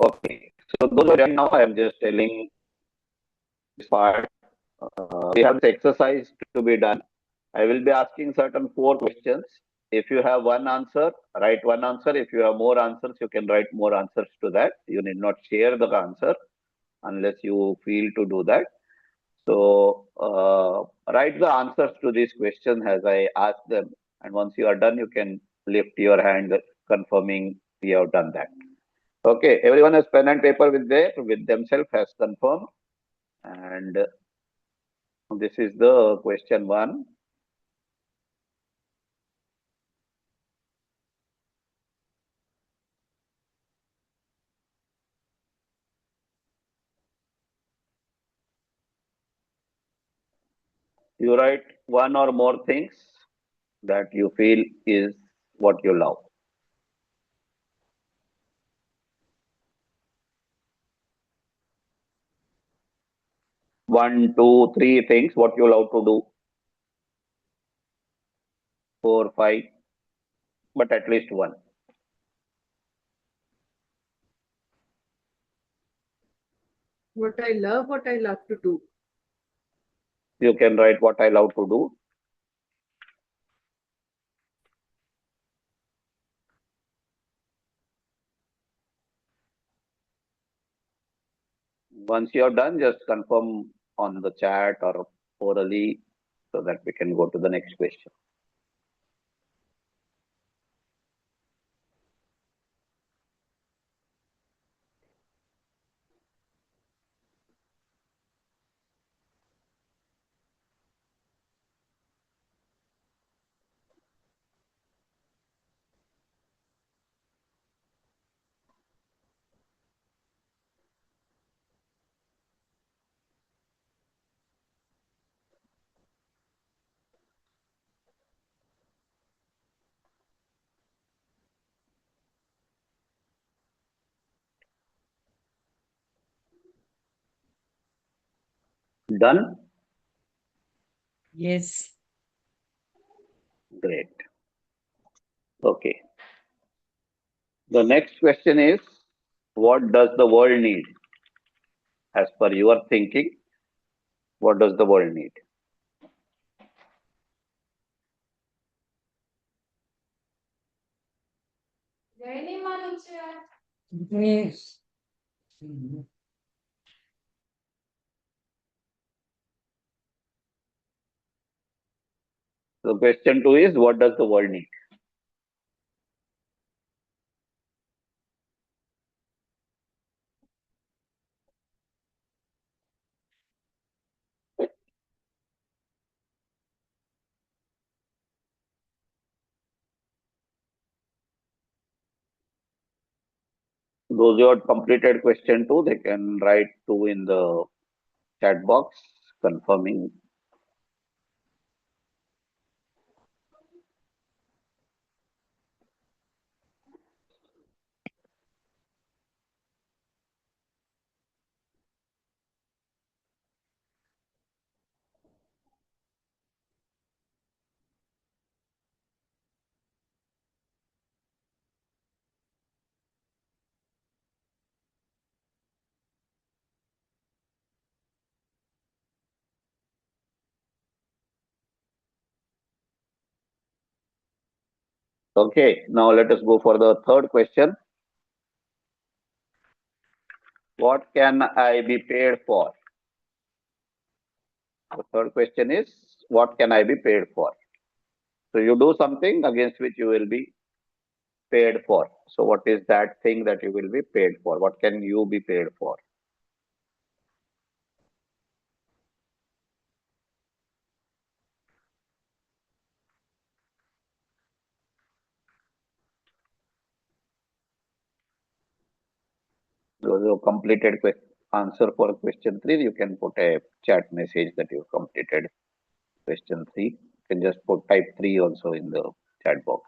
Okay. So those who are joining now, I am just telling this part. We have this exercise to be done. I will be asking certain 4 questions. If you have one answer, write one answer. If you have more answers, you can write more answers to that. You need not share the answer unless you feel to do that. So write the answers to these questions as I ask them. And once you are done, you can lift your hand confirming we have done that. Okay, everyone has pen and paper with themselves has confirmed. And this is the question 1. You write one or more things that you feel is what you love. One, two, three things what you love to do. 4, 5, but at least one. What I love to do. You can write what I love to do. Once you are done, just confirm on the chat or orally so that we can go to the next question. Done? Yes. Great. Okay. The next question is, what does the world need? As per your thinking, what does the world need? Yes. So question 2 is, what does the world need? Those who have completed question 2, they can write 2 in the chat box confirming. Okay, now let us go for the third question. What can I be paid for? The third question is, what can I be paid for? So you do something against which you will be paid for. So what is that thing that you will be paid for? What can you be paid for? Those who completed answer for question 3, you can put a chat message that you completed question 3. You can just put type 3 also in the chat box.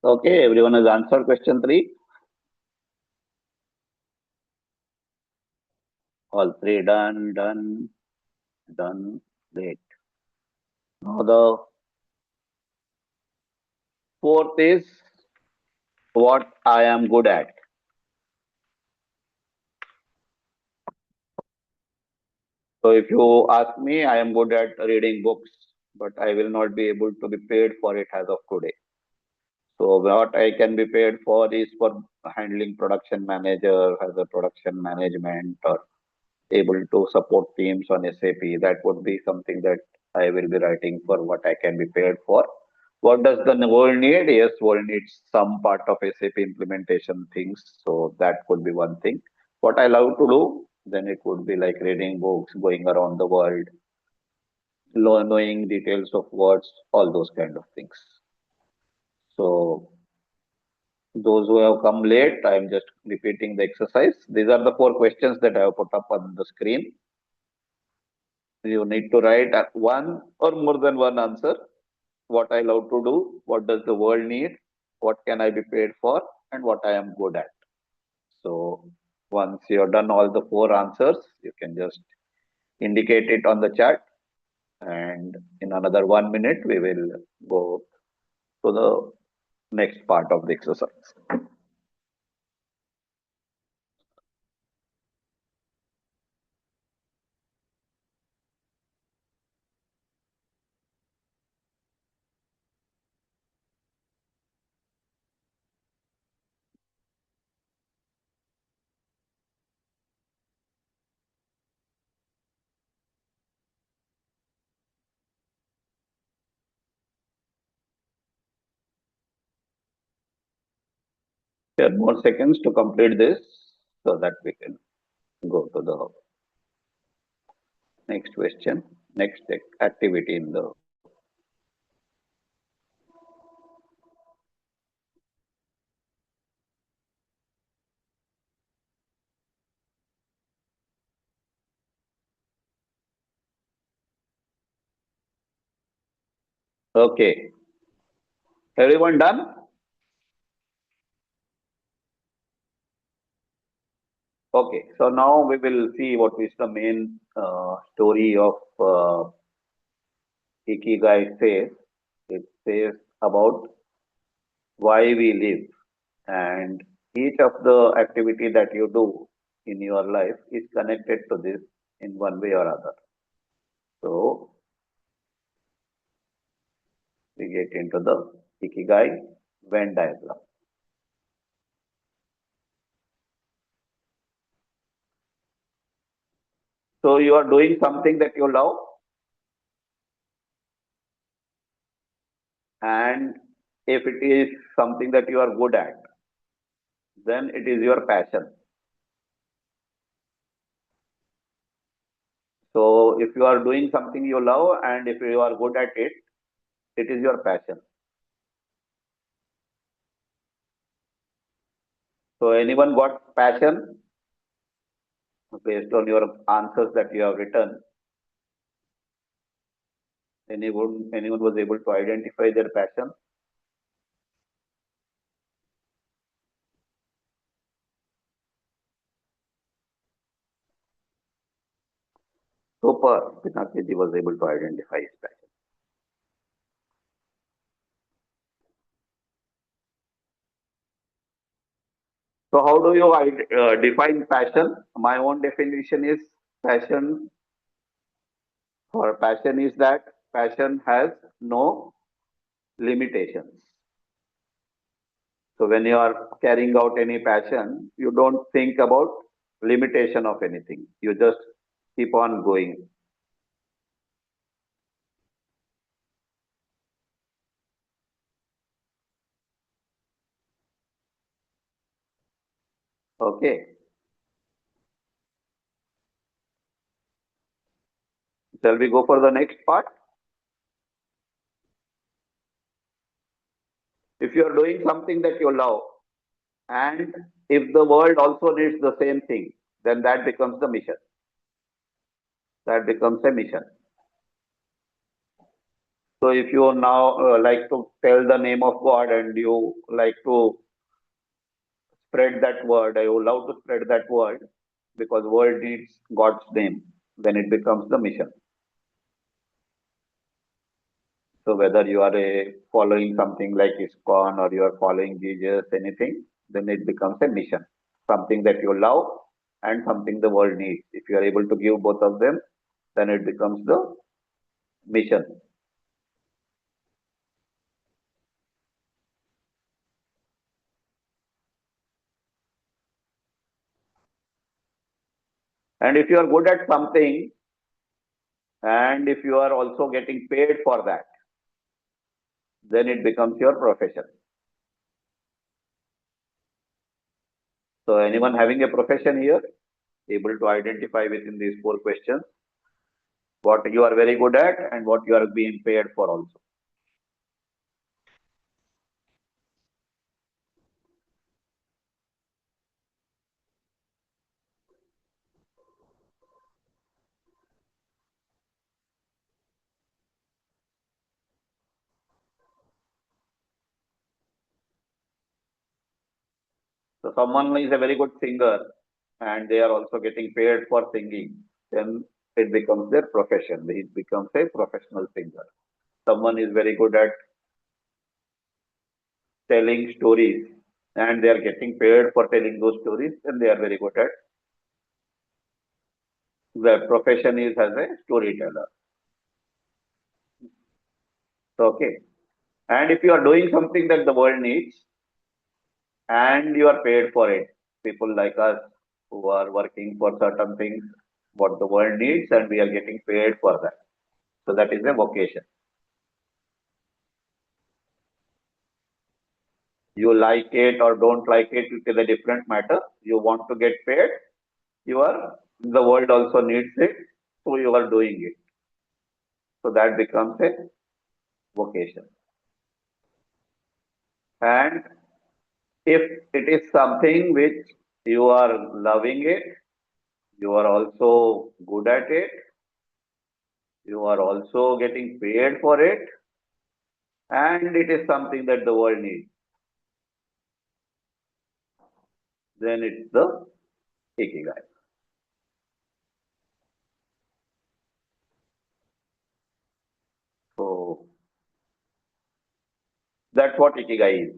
Okay, everyone has answered question 3. All three done, done, done. Great. Now the fourth is what I am good at. So if you ask me, I am good at reading books, but I will not be able to be paid for it as of today. So what I can be paid for is for handling production manager, as a production management, or able to support teams on SAP. That would be something that I will be writing for what I can be paid for. What does the world need? Yes, world needs some part of SAP implementation things. So that could be one thing. What I love to do, then it would be like reading books, going around the world, knowing details of words, all those kind of things. So those who have come late, I am just repeating the exercise. These are the four questions that I have put up on the screen. You need to write one or more than one answer. What I love to do, what does the world need, what can I be paid for, and what I am good at. So once you have done all the four answers, you can just indicate it on the chat. And in another 1 minute, we will go to the next part of the exercise. There are more seconds to complete this so that we can go to the next question, next activity in the. Okay, everyone done? Okay, so now we will see what is the main story of Ikigai says. It says about why we live, and each of the activity that you do in your life is connected to this in one way or other. So we get into the Ikigai Venn diagram. So you are doing something that you love, and if it is something that you are good at, then it is your passion. So if you are doing something you love and if you are good at it, it is your passion. So anyone got passion based on your answers that you have written? Anyone was able to identify their passion? Super. Pinaki was able to identify his passion. So how do you define passion? My own definition is passion, or passion is that passion has no limitations. So when you are carrying out any passion, you don't think about limitation of anything. You just keep on going. Okay. Shall we go for the next part? If you are doing something that you love, and if the world also needs the same thing, then that becomes the mission. That becomes a mission. So if you now like to tell the name of God and you like to spread that word, I would love to spread that word because world needs God's name, then it becomes the mission. So whether you are following something like ISKCON or you are following Jesus, anything, then it becomes a mission. Something that you love and something the world needs. If you are able to give both of them, then it becomes the mission. And if you are good at something, and if you are also getting paid for that, then it becomes your profession. So anyone having a profession here, able to identify within these 4 questions, what you are very good at and what you are being paid for also. So someone is a very good singer and they are also getting paid for singing, then it becomes their profession. It becomes a professional singer. Someone is very good at telling stories and they are getting paid for telling those stories, and they are very good at the profession is as a storyteller. Okay. And if you are doing something that the world needs and you are paid for it, people like us who are working for certain things, what the world needs, and we are getting paid for that. So that is a vocation. You like it or don't like it, it is a different matter. You want to get paid, the world also needs it, so you are doing it. So that becomes a vocation. And if it is something which you are loving it, you are also good at it, you are also getting paid for it, and it is something that the world needs, then it's the Ikigai. So that's what Ikigai is.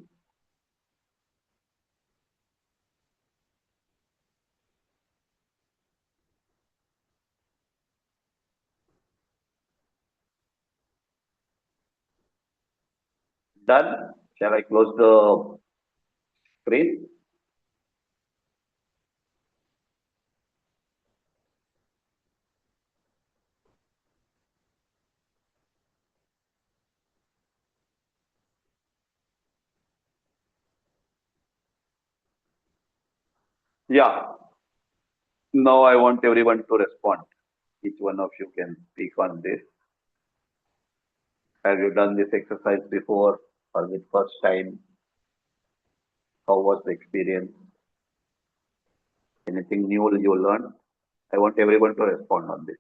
Done? Shall I close the screen? Yeah. Now I want everyone to respond. Each one of you can speak on this. Have you done this exercise before or the first time? How was the experience? Anything new you learned? I want everyone to respond on this.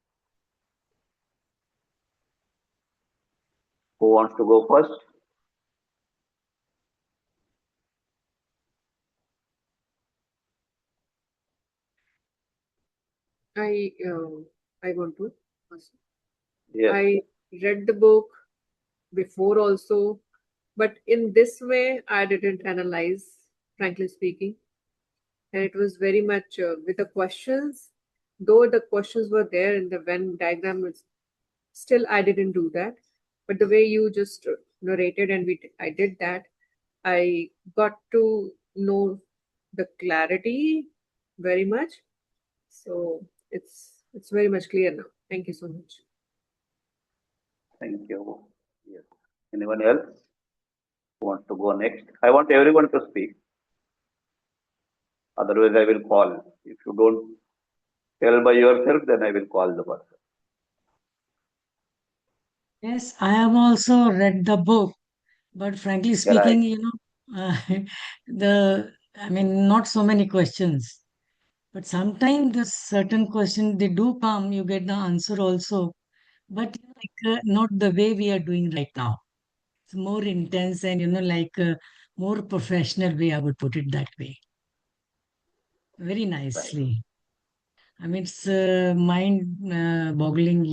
Who wants to go first? I want to. Yes. I read the book before also, but in this way, I didn't analyze, frankly speaking. And it was very much with the questions, though the questions were there in the Venn diagram, still I didn't do that. But the way you just narrated and I did that, I got to know the clarity very much. So it's very much clear now. Thank you so much. Thank you. Yes. Anyone else who wants to go next? I want everyone to speak. Otherwise, I will call. If you don't tell by yourself, then I will call the person. Yes, I have also read the book, But frankly Yeah, right. speaking, not so many questions. But sometimes the certain question they do come, you get the answer also. But not the way we are doing right now. It's more intense and more professional way. I would put it that way. Very Right. nicely. I mean, it's mind boggling.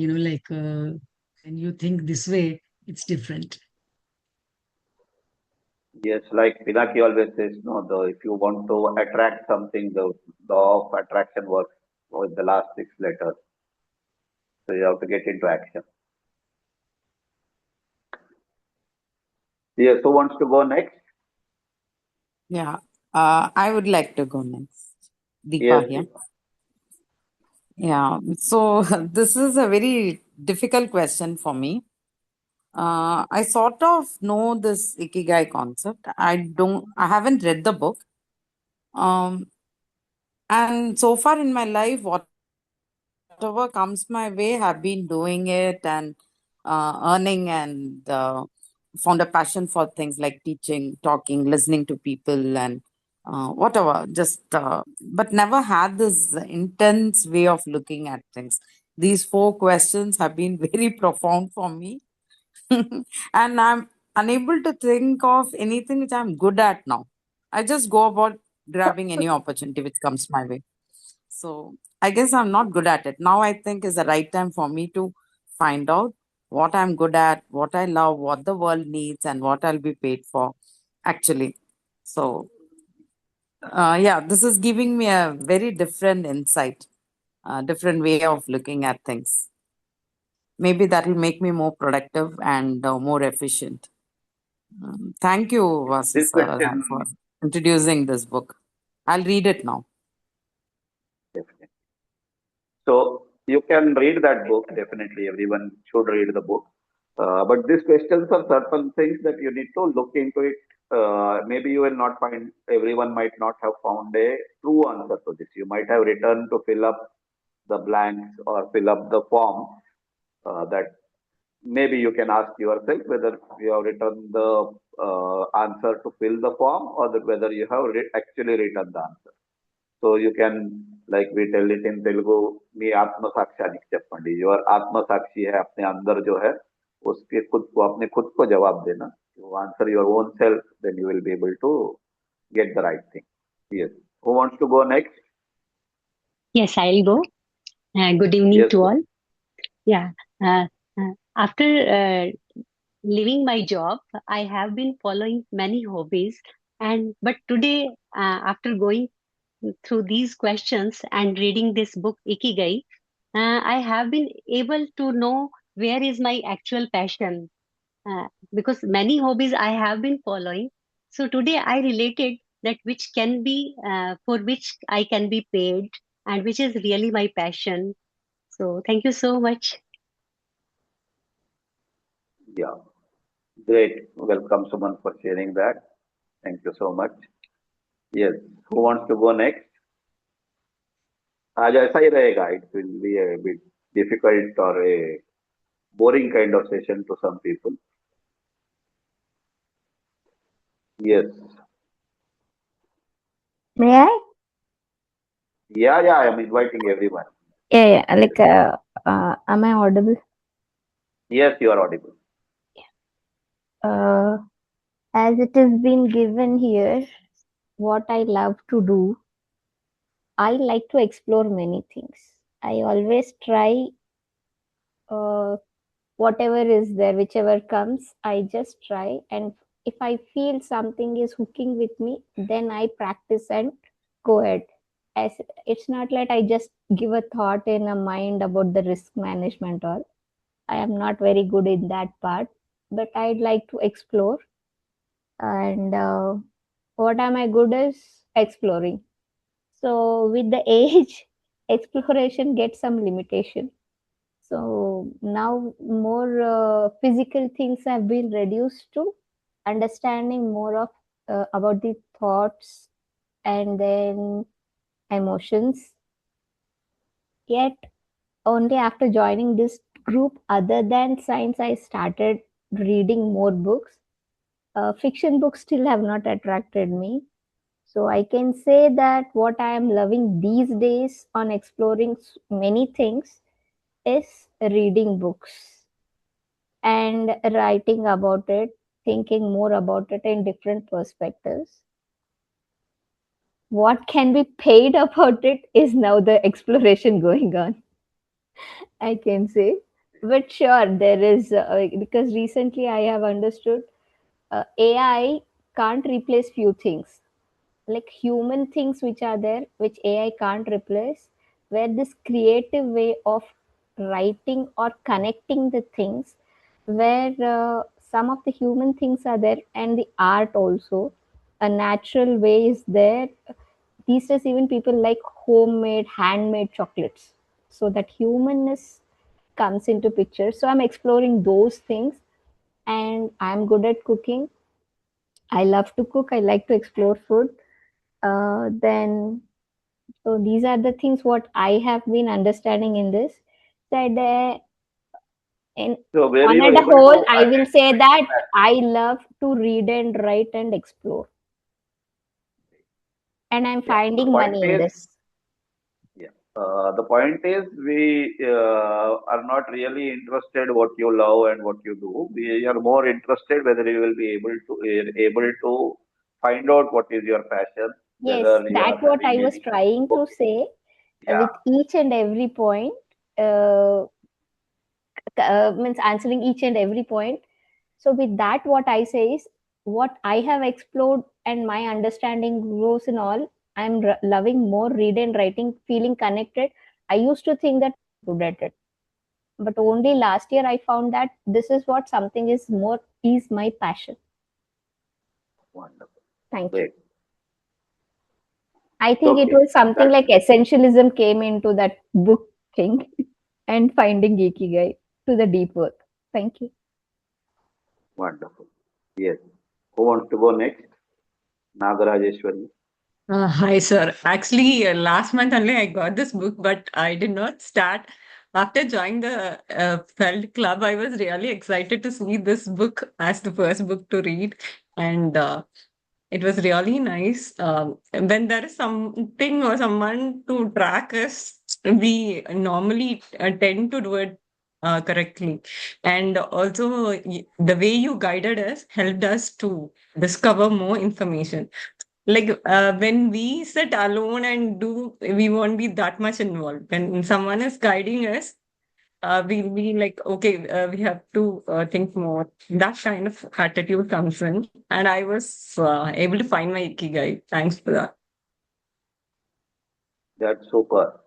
When you think this way, it's different. Yes, like Pinaki always says, no, if you want to attract something, the law of attraction works with the last six letters. So you have to get into action. Yes, who wants to go next? Yeah, I would like to go next. Yes, Deepa here. Deepa. Yeah, so this is a very difficult question for me. I sort of know this Ikigai concept. I haven't read the book. Um, and so far in my life, whatever comes my way, have been doing it and earning and found a passion for things like teaching, talking, listening to people, and whatever. But never had this intense way of looking at things. These four questions have been very profound for me, and I'm unable to think of anything which I'm good at now. I just go about grabbing any opportunity which comes my way. So I guess I'm not good at it. Now I think is the right time for me to find out what I'm good at, what I love, what the world needs, and what I'll be paid for, actually. So, yeah, this is giving me a very different insight, a different way of looking at things. Maybe that will make me more productive and more efficient. Thank you, Vasu This sir, for question, introducing this book. I'll read it now. definitely. So you can read that book. Definitely, everyone should read the book. But these questions are certain things that you need to look into it. Maybe you will not find. Everyone might not have found a true answer to this. You might have written to fill up the blanks or fill up the form that maybe you can ask yourself whether you have written the answer to fill the form or that whether you have actually written the answer. So you can, like we tell it in Telugu, మీ आत्म साक्ष्याనికి చెప్పండి. Your आत्म साक्षी है अपने अंदर जो है उसके खुद को अपने खुद को जवाब देना. You answer your own self, then you will be able to get the right thing. Yes. Who wants to go next? Yes, I'll go. Good evening Yes. to all. Yeah. After leaving my job, I have been following many hobbies, and but today, after going through these questions and reading this book Ikigai, I have been able to know where is my actual passion. Because many hobbies I have been following. So today I related that which can be for which I can be paid and which is really my passion. So thank you so much. Yeah. Great. Welcome, Suman, for sharing that. Thank you so much. Yes. Who wants to go next? आज ऐसा ही रहेगा. It will be a bit difficult or a boring kind of session to some people. Yes. May I? Yeah, I'm inviting everyone. Yeah. Am I audible? Yes, you are audible. As it has been given here, what I love to do, I like to explore many things. I always try whatever is there, whichever comes, I just try. And if I feel something is hooking with me, then I practice and go ahead. As it's not like I just give a thought in a mind about the risk management or I am not very good in that part, but I'd like to explore. And what am I good is exploring. So with the age, exploration gets some limitation. So now more physical things have been reduced to understanding more of about the thoughts and then emotions. Yet only after joining this group, other than science, I started reading more books. Fiction books still have not attracted me. So I can say that what I am loving these days on exploring many things is reading books and writing about it, thinking more about it in different perspectives. What can be paid about it is now the exploration going on, I can say. But sure, there is, because recently I have understood AI can't replace few things, like human things which are there, which AI can't replace, where this creative way of writing or connecting the things, where some of the human things are there and the art also, a natural way is there. These days, even people like homemade, handmade chocolates, so that humanness comes into picture. So I'm exploring those things, and I'm good at cooking. I love to cook. I like to explore food. Then, so these are the things what I have been understanding in this. That in So were on you and a able whole, to I will say identify that the passion? I love to read and write and explore, and I'm Yeah. The finding point money in is, this. yeah. The point is, we are not really interested what you love and what you do. We are more interested whether you will be able to find out what is your passion, Yes, whether you are that's what having I was any trying to booking. say. Yeah, With each and every point, uh, means answering each and every point. So with that, what I say is what I have explored and my understanding grows in all. I'm loving more read and writing, feeling connected. I used to think that I'm good at it, but only last year I found that this is what something is more is my passion. wonderful, Thank you. great. I think it Okay, was something that's like essentialism came into that book thing and finding Ikigai to the deep work. Thank you. wonderful. Yes. Who wants to go next? Nagarajeshwari. Hi, sir. Actually, last month only I got this book, but I did not start. After joining the FELD club, I was really excited to see this book as the first book to read, and it was really nice. When there is something or someone to track us, we normally tend to do it correctly. And also, the way you guided us helped us to discover more information. Like when we sit alone and do, we won't be that much involved. When someone is guiding us, we'll be like, okay, we have to think more. That kind of attitude comes in, and I was able to find my ikigai. Thanks for that. That's super.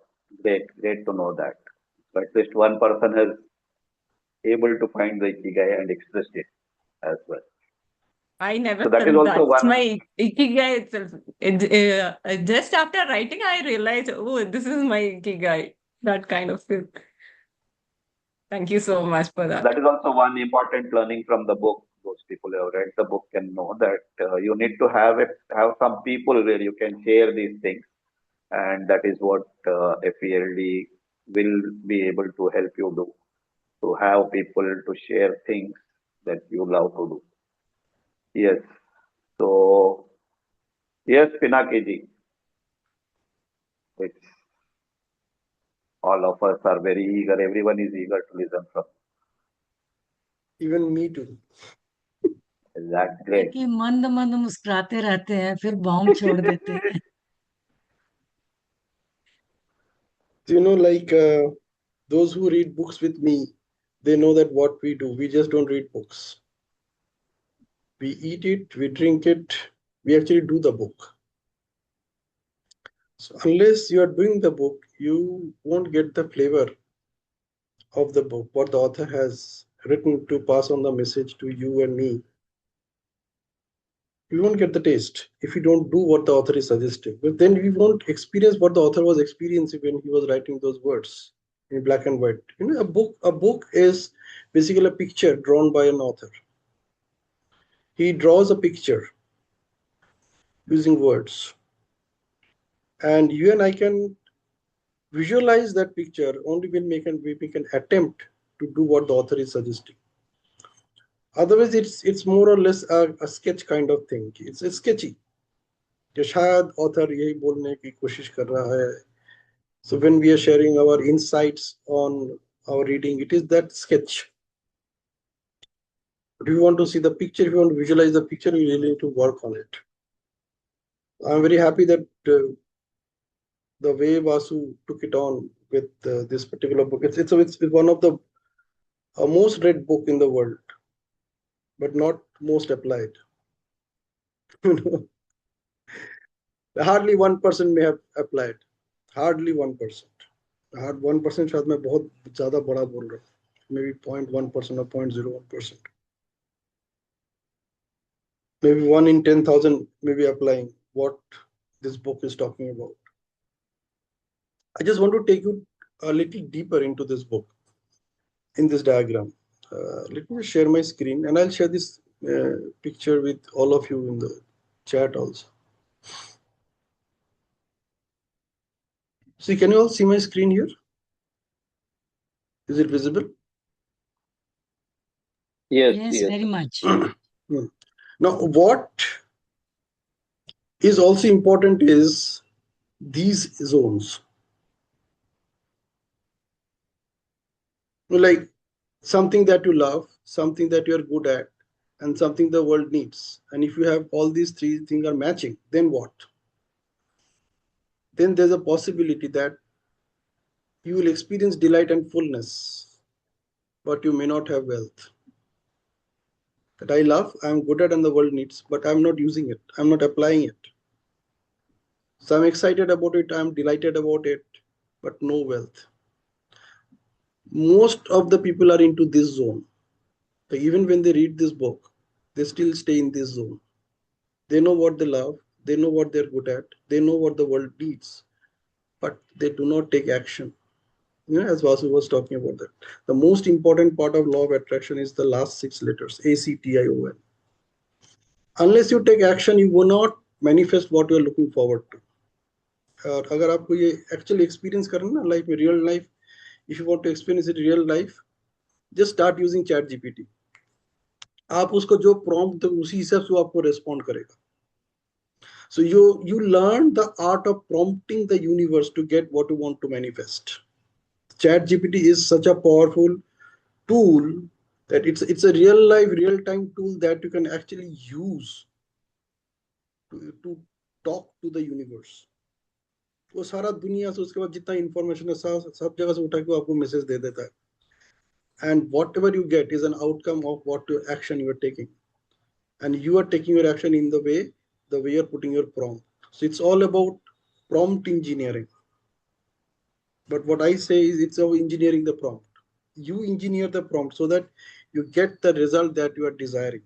Great, great to know that. So at least one person has able to find the ikigai and expressed it as well. I never So that is felt also that. It's one. my ikigai itself. Just after writing, I realized, oh, this is my ikigai. That kind of thing. Thank you so much for that. That is also one important learning from the book. Those people who have read the book can know that you need to have some people where you can share these things, and that is what FELD will be able to help you do. To have people to share things that you love to do. Yes. So yes, Pinaki, it's all of us are very eager. Everyone is eager to listen from. Even me too. That's है great. कि मंद मंद मुस्कुराते रहते हैं फिर bomb छोड़ देते हैं Like those who read books with me, they know that what we do. We just don't read books. We eat it, we drink it, we actually do the book. So unless you are doing the book, you won't get the flavor of the book, what the author has written to pass on the message to you and me. You won't get the taste if you don't do what the author is suggesting. But then we won't experience what the author was experiencing when he was writing those words in black and white. A book is basically a picture drawn by an author. He draws a picture using words, and you and I can visualize that picture only when we make an attempt to do what the author is suggesting. Otherwise, it's more or less a sketch kind of thing. It's sketchy. कि शायद author यही बोलने की कोशिश कर रहा है. So when we are sharing our insights on our reading, it is that sketch. But if you want to see the picture, if you want to visualize the picture, you really need to work on it. I'm very happy that the way Vasu took it on with this particular book. It's one of the most read book in the world, but not most applied. Hardly 1% may have applied. Hardly 1%. Hard 1% शायद मैं बहुत ज़्यादा बड़ा बोल रहा हूँ. Maybe 0.1% or 0.01%. Maybe 1 in 10,000 may be applying what this book is talking about. I just want to take you a little deeper into this book, in this diagram. Let me share my screen, and I'll share this picture with all of you in the chat also. See, can you all see my screen here? Is it visible? Yes, Yes, yes. very much. Now, what is also important is these zones. Like something that you love, something that you're good at, and something the world needs. And if you have all these three things are matching, then what? Then there's a possibility that you will experience delight and fullness, but you may not have wealth. That I love, I'm good at, and the world needs, but I'm not using it. I'm not applying it. So I'm excited about it, I'm delighted about it, but no wealth. Most of the people are into this zone. So even when they read this book, they still stay in this zone. They know what they love, they know what they're good at, they know what the world needs, but they do not take action. As Vasu was talking about that. The most important part of law of attraction is the last 6 letters, ACTION. Unless you take action, you will not manifest what you are looking forward to. और अगर आपको ये actually experience करना ना life में real life, if you want to experience it real life, just start using chat GPT. आप उसको जो prompt दो उसी हिसाब से वो आपको respond करेगा. So you learn the art of prompting the universe to get what you want to manifest. Chat GPT is such a powerful tool that it's a real life, real time tool that you can actually use to talk to the universe. वो सारा दुनिया से उसके बाद जितना information है सब जगह से उठा के वो आपको मैसेज दे देता है. And whatever you get is an outcome of what your action you are taking, and you are taking your action in the way you're putting your prompt. So it's all about prompt engineering. But what I say is it's about engineering the prompt. You engineer the prompt so that you get the result that you are desiring.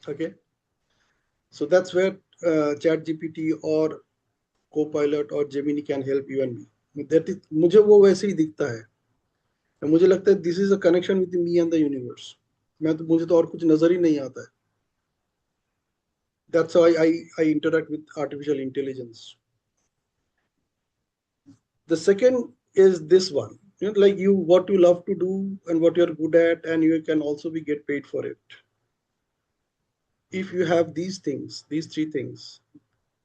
Okay, so that's where ChatGPT or Copilot or Gemini can help you and me. That is, मुझे वो वैसे ही दिखता है. मुझे लगता है this is a connection with me and the universe. मुझे तो और कुछ नजर ही नहीं आता है. That's how I interact with artificial intelligence. The second is this one. Like what you love to do and what you're good at, and you can also be get paid for it. If you have these things, these three things,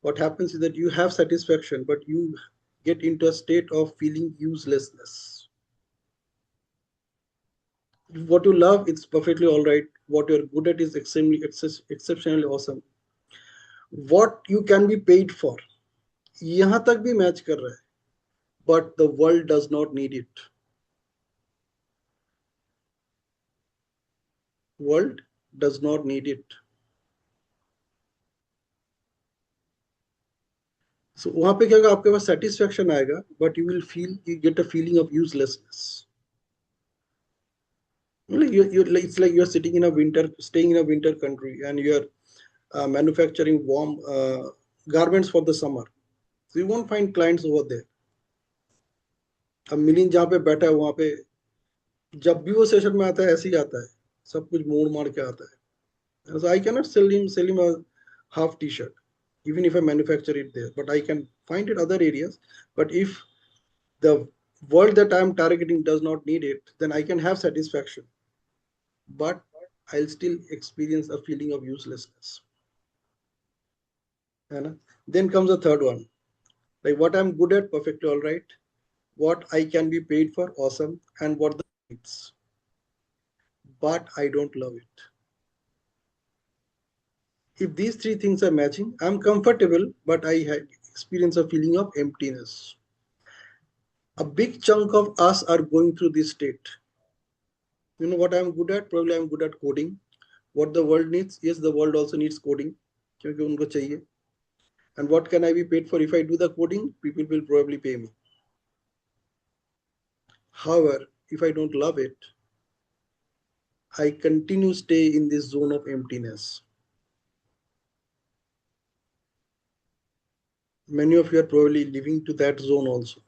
what happens is that you have satisfaction, but you get into a state of feeling uselessness. What you love, it's perfectly all right. What you're good at is exceptionally awesome. What you can be paid for, यहाँ तक भी match कर रहा है, but the world does not need it. World does not need it. So वहां पे क्या होगा, आपके पास satisfaction आएगा, but you get a feeling of uselessness. It's like you're staying in a winter country, and you're manufacturing warm garments for the summer. So you won't find clients over there. अब मिलिन जहाँ पे बैठा है वहां पे जब भी वो सेशन में आता है ऐसे ही आता है, सब कुछ मोड़ मार के आता है. So I cannot sell him a half t-shirt, even if I manufacture it there, but I can find it other areas. But if the world that I'm targeting does not need it, then I can have satisfaction. but I'll still experience a feeling of uselessness. Then comes the third one, like what I'm good at, perfectly all right. What I can be paid for, awesome, and what the needs, but I don't love it. If these three things are matching, I'm comfortable, but I experience a feeling of emptiness. A big chunk of us are going through this state. You know what I'm good at? Probably I'm good at coding. What the world needs, yes, the world also needs coding. क्योंकि उनको चाहिए. And what can I be paid for if I do the coding? People will probably pay me. However, if I don't love it, I continue stay in this zone of emptiness. Many of you are probably living to that zone also.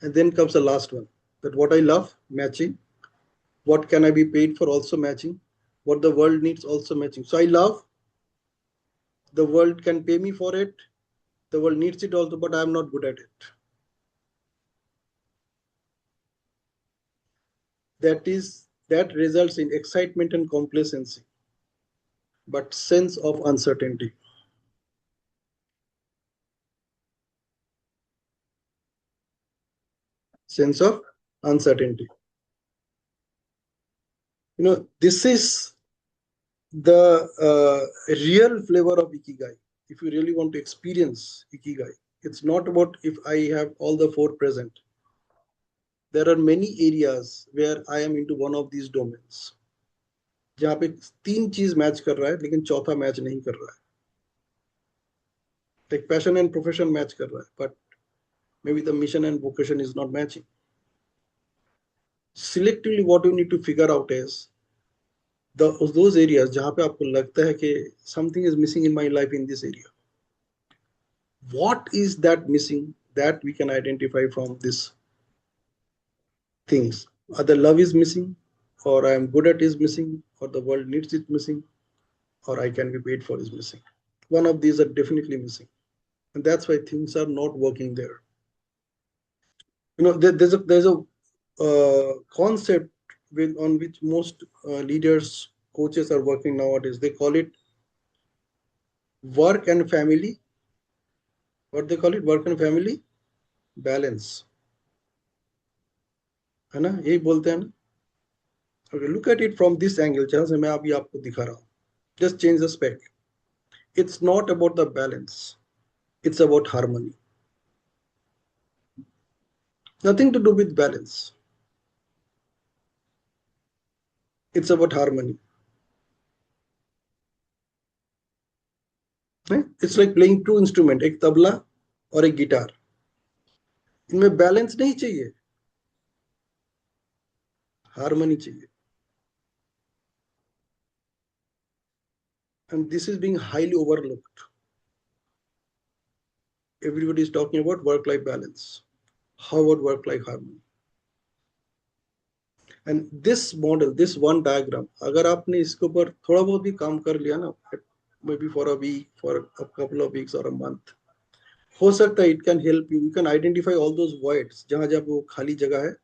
And then comes the last one, that what I love, matching. What can I be paid for, also matching. What the world needs, also matching. So I love, the world can pay me for it. The world needs it also, but I'm not good at it. That results in excitement and complacency, but sense of uncertainty. Sense of uncertainty. This is the real flavor of Ikigai. If you really want to experience Ikigai, it's not about if I have all the four present. There are many areas where I am into one of these domains, जहाँ पे तीन चीज match कर रहा है लेकिन चौथा match नहीं कर रहा है. Like passion and profession match कर रहा है, but maybe the mission and vocation is not matching. Selectively, what you need to figure out is those areas जहाँ पे आपको लगता है कि something is missing in my life in this area. What is that missing that we can identify from these things? Either love is missing, or I am good at is missing, or the world needs it missing, or I can be paid for is missing. One of these are definitely missing. And that's why things are not working there. There's a concept on which most leaders, coaches are working nowadays. They call it work and family. What they call it? Work and family balance. है ना, यही बोलते हैं ना. Okay, look at it from this angle, जहां से मैं अभी आपको दिखा रहा हूं. Just change the spec. It's not about the balance. It's about harmony. Nothing to do with balance. It's about harmony. It's like playing two instruments, एक तबला और एक गिटार. इनमें बैलेंस नहीं चाहिए, हार्मनी चाहिए. And this is being highly overlooked. Everybody is talking about work-life balance. How about work-life harmony? And this model, this one diagram, अगर आपने इसके ऊपर थोड़ा बहुत भी काम कर लिया ना, maybe for a week, for a couple of weeks or a month, हो सकता है it can help you. You can identify all those voids. जहाँ जहाँ वो खाली जगह है,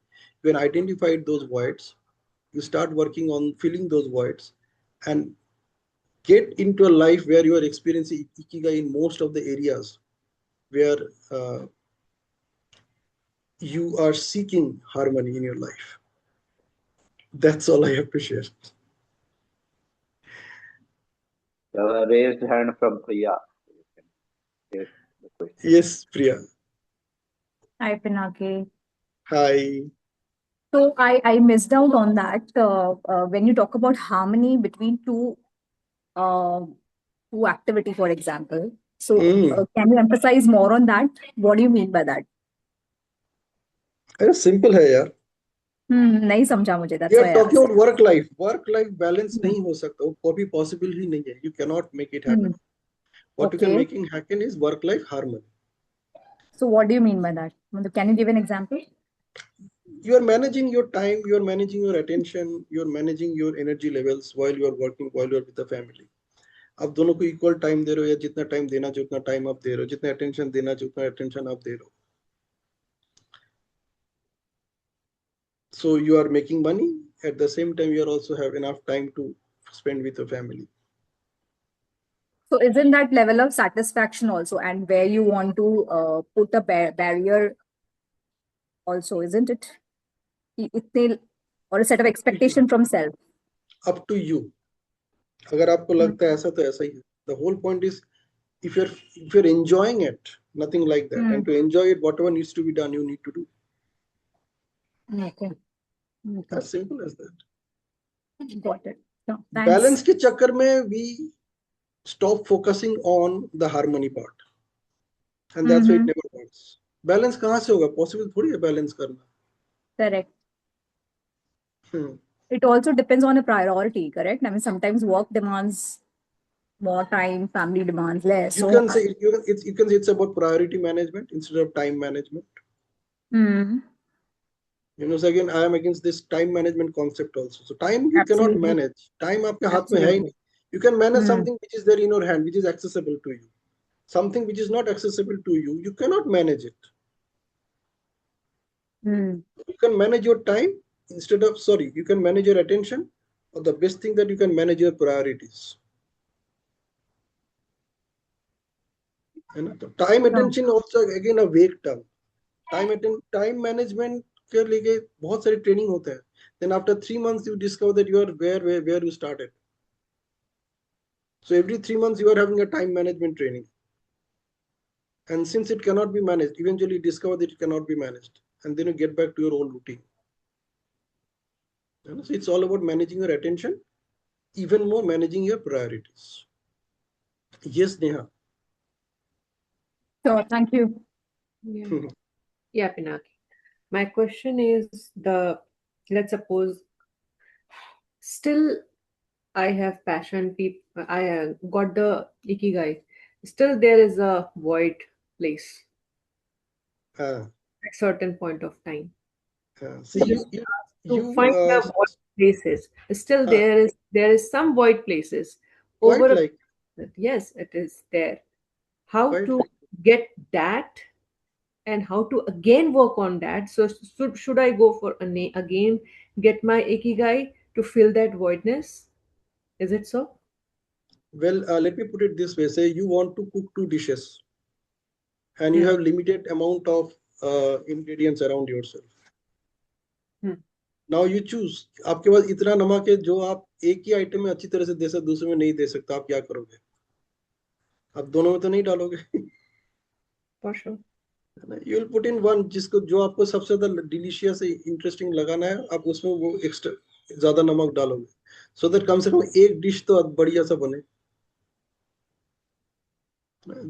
you can identify those voids. You start working on filling those voids and get into a life where you are experiencing Ikigai in most of the areas where you are seeking harmony in your life. That's all I have to share. Raised hand from Priya. Yes, Priya. Hi, Pinaki. Hi. So I missed out on that when you talk about harmony between two activity, for example. So can you emphasize more on that? What do you mean by that? अरे simple है यार. नहीं समझा मुझे. That's We why are I talking asked. about work life. Work life balance नहीं हो सकता. वो कभी possible ही नहीं है. You cannot make it happen. What you can Okay. make it happen is work life harmony. So what do you mean by that? Can you give an example? You are managing your time, you are managing your attention, you are managing your energy levels while you are working, while you are with the family. आप दोनों को equal time दे रहे हो, या जितना time देना चाहिए उतना टाइम आप दे रहे हो, जितना अटेंशन देना चाहिए उतना अटेंशन आप दे रहे हो. So you are making money. At the same time, you are also have enough time to spend with your family. So isn't that level of satisfaction also, and where you want to put a barrier also, isn't it? Or a set of expectation from self. Up to you. अगर आपको लगता है ऐसा तो ऐसा ही है. The whole point is if you're enjoying it, nothing like that. And to enjoy it, whatever needs to be done, you need to do. Okay. As simple as that. Got it. No, Balance के चक्कर में we stop focusing on the harmony part. And that's why it never works. Balance कहाँ से होगा? Possible थोड़ी है balance करना. Correct. It also depends on a priority, correct? I mean, sometimes work demands more time, family demands less. You can say it's about priority management instead of time management. You know, so again, I am against this time management concept also. So time you cannot manage. Time आपके हाथ में है ही नहीं. You can manage something which is there in your hand, which is accessible to you. Something which is not accessible to you, you cannot manage it. You can manage your time you can manage your attention, or the best thing that you can manage your priorities. And time attention also again a vague term. Time management के लिए बहुत सारी training होता है. Then after 3 months you discover that you are where you started. So every 3 months you are having a time management training. And since it cannot be managed, eventually you discover that it cannot be managed. And then you get back to your old routine. So it's all about managing your attention, even more managing your priorities. Yes, Neha. So thank you. Yeah, Pinaki. My question is let's suppose still I have passion, I got the Ikigai. Still there is a void place at certain point of time. See, to find the void places. Still there is some void places. Yes, it is there. How to get that and how to again work on that. So should I go for again get my Ikigai to fill that voidness? Is it so? Well, let me put it this way. Say you want to cook 2 dishes and you have limited amount of ingredients around yourself. Now you choose. आपके पास इतना नमक है जो आप एक ही item में अच्छी तरह से दे सकते, दूसरे में नहीं दे सकते. आप क्या करोगे? आप दोनों में तो नहीं डालोगे. For sure. You will put in one जिसको जो आपको सबसे ज्यादा डिलीशियस इंटरेस्टिंग लगाना है, आप उसमें वो एक्स्ट्रा ज्यादा नमक डालोगे. So that कम से कम एक डिश तो बढ़िया सा बने.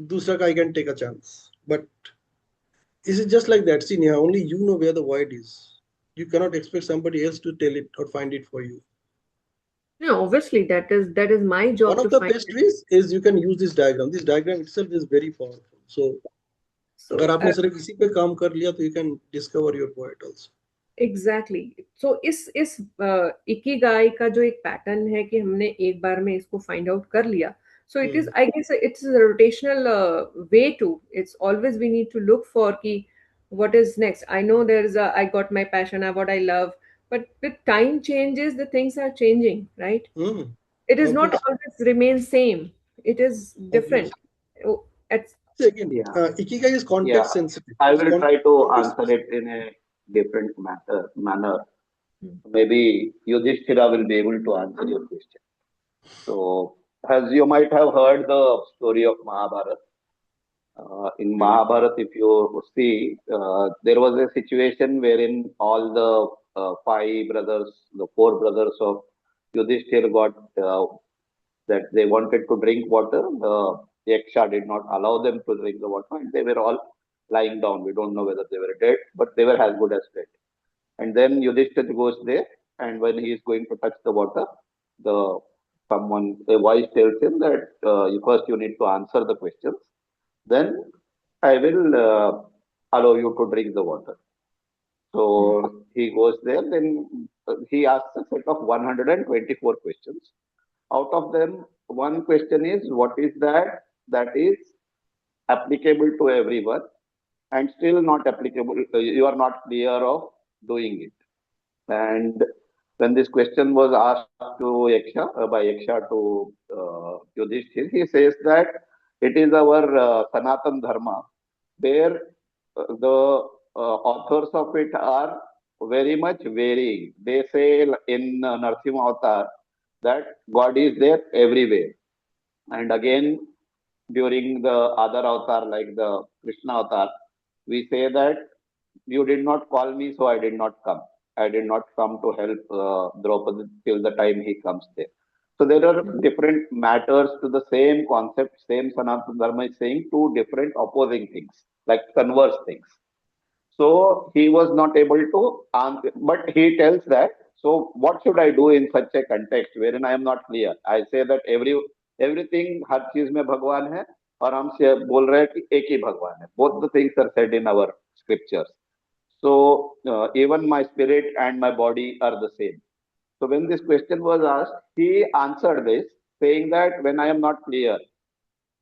दूसरा का I can take a chance. But is it just like that? See, Neha, only you know where the void is. You cannot expect somebody else to tell it or find it for you. No, obviously that is my job. One of the best ways is you can use this diagram. This diagram itself is very powerful. So अगर आपने सिर्फ इसी पे काम कर लिया तो you can discover your void also. Exactly. So इस इकिगाई का जो एक पैटर्न है कि हमने एक बार में इसको फाइंड आउट कर लिया. So it is, I guess, it's a rotational way to. It's always we need to look for ki, what is next. I know I got my passion, what I love, but with time changes, the things are changing, right? It is not always remain same. It is different. Again, Ikigai is context sensitive. I will try to answer it in a different manner. Maybe Yudhishthira will be able to answer your question. So, as you might have heard the story of Mahabharata. In Mahabharata, if you see, there was a situation wherein all the 5 brothers, the 4 brothers of Yudhishthira got that they wanted to drink water. The Yaksha did not allow them to drink the water, and they were all lying down. We don't know whether they were dead, but they were as good as dead. And then Yudhishthira goes there, and when he is going to touch the water, a voice tells him that first you need to answer the questions, then I will allow you to drink the water. So he goes there, then he asks a set of 124 questions. Out of them, one question is, what is that is applicable to everyone and still not applicable, you are not clear of doing it. And when this question was asked to Yaksha, by Yaksha to Yudhishthir, he says that it is our Sanatan Dharma, where the authors of it are very much varying. They say in Narsimha Avatar that God is there everywhere. And again, during the other avatar, like the Krishna avatar, we say that you did not call me, so I did not come. I did not come to help Draupadi till the time he comes there. So there are different matters to the same concept, same Sanatana Dharma is saying two different opposing things, like converse things. So he was not able to answer, but he tells that. So what should I do in such a context wherein I am not clear? I say that everything हर चीज में भगवान है और हम से बोल रहे हैं कि एक ही भगवान है. Both the things are said in our scriptures. So even my spirit and my body are the same. So when this question was asked, he answered this saying that when I am not clear,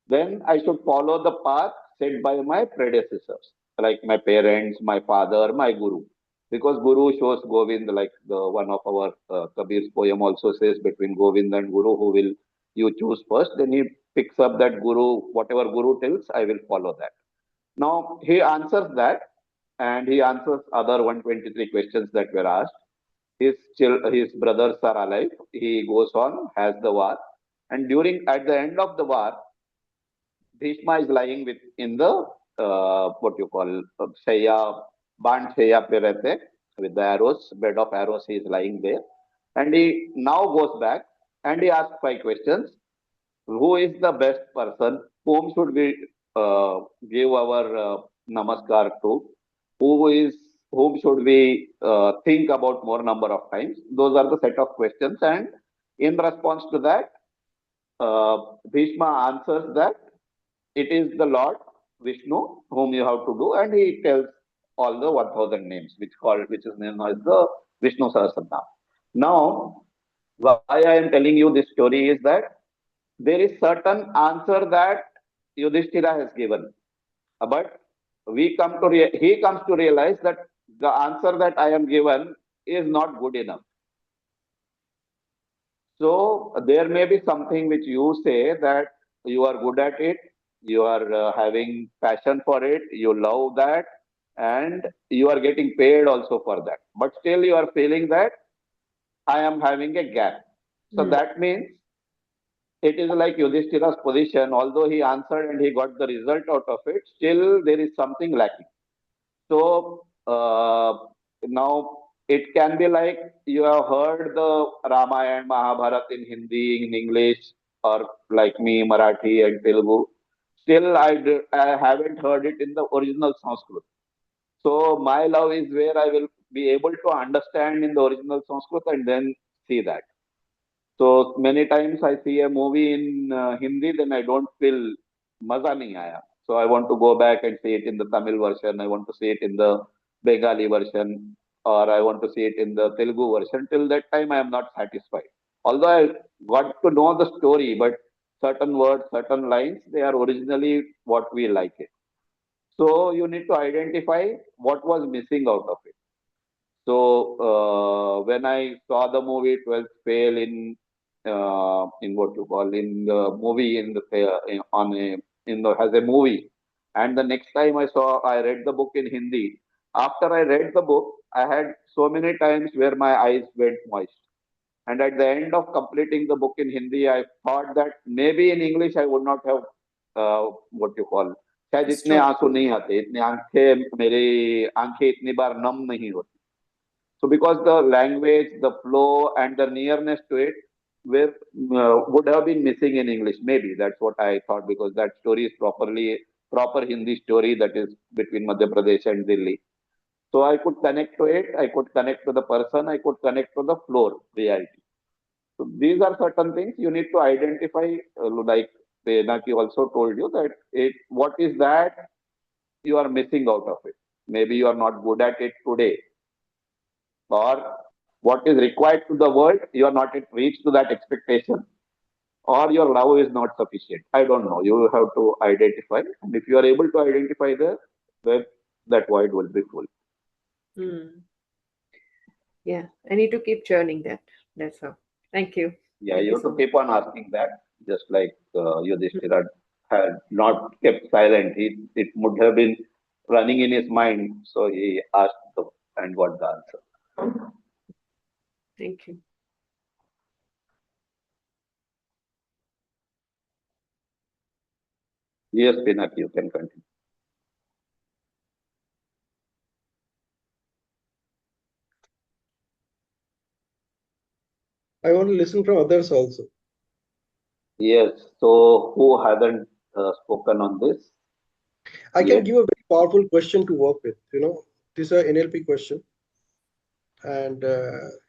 then I should follow the path set by my predecessors, like my parents, my father, my guru. Because guru shows Govind, like the one of our Kabir's poem also says, between Govind and guru, who will you choose first? Then he picks up that guru, whatever guru tells, I will follow that. Now he answers that, and he answers other 123 questions that were asked. His brothers are alive. He goes on, has the war, and at the end of the war, Bhishma is lying in the what you call Shaya, Band Shaya pe rehte, with the arrows, bed of arrows. He is lying there, and he now goes back and he asks 5 questions. Who is the best person? Whom should we give our namaskar to? Whom should we think about more number of times? Those are the set of questions, and in response to that, Bhishma answers that it is the Lord Vishnu whom you have to do, and he tells all the 1000 names, which is known as the Vishnu Sahasranam. Now, why I am telling you this story is that there is certain answer that Yudhishthira has given, but he comes to realize that the answer that I am given is not good enough. So there may be something which you say that you are good at it, you are having passion for it, you love that, and you are getting paid also for that. But still you are feeling that I am having a gap. So that means it is like Yudhishthira's position, although he answered and he got the result out of it, still there is something lacking. So now it can be like you have heard the Ramayana, Mahabharata in Hindi, in English, or like me, Marathi and Telugu. Still, I haven't heard it in the original Sanskrit. So my love is where I will be able to understand in the original Sanskrit and then see that. So many times I see a movie in Hindi, then I don't feel maza nahi aaya. So I want to go back and see it in the Tamil version. I want to see it in the Bengali version, or I want to see it in the Telugu version. Till that time, I am not satisfied. Although I got to know the story, but certain words, certain lines, they are originally what we like it. So you need to identify what was missing out of it. So when I saw the movie 12th Fail in what you call in the movie in the on a in the as a movie, and the next time I read the book in Hindi. After I read the book, I had so many times where my eyes went moist. And at the end of completing the book in Hindi, I thought that maybe in English I would not have what you call शायद इतने आंसू नहीं आते, इतने आंखें मेरी आंखें इतनी बार नम नहीं होती. So because the language, the flow, and the nearness to it would have been missing in English. Maybe that's what I thought, because that story is proper Hindi story that is between Madhya Pradesh and Delhi. So I could connect to it. I could connect to the person. I could connect to the floor reality. So these are certain things you need to identify. Like Naki also told you that what is that you are missing out of it. Maybe you are not good at it today, or what is required to the world, you are not yet reached to that expectation, or your love is not sufficient. I don't know. You have to identify, and if you are able to identify then that void will be full. Yeah, I need to keep churning that. That's all. Thank you. Yeah, Thank you you have so to much. keep on asking that, just like Yudhishthira had not kept silent. It would have been running in his mind, so he asked and got the answer. Thank you. Yes, Pinaki, you can continue. I want to listen from others also. Yes, so who hasn't spoken on this I can yet? give a very powerful question to work with. This is an NLP question, and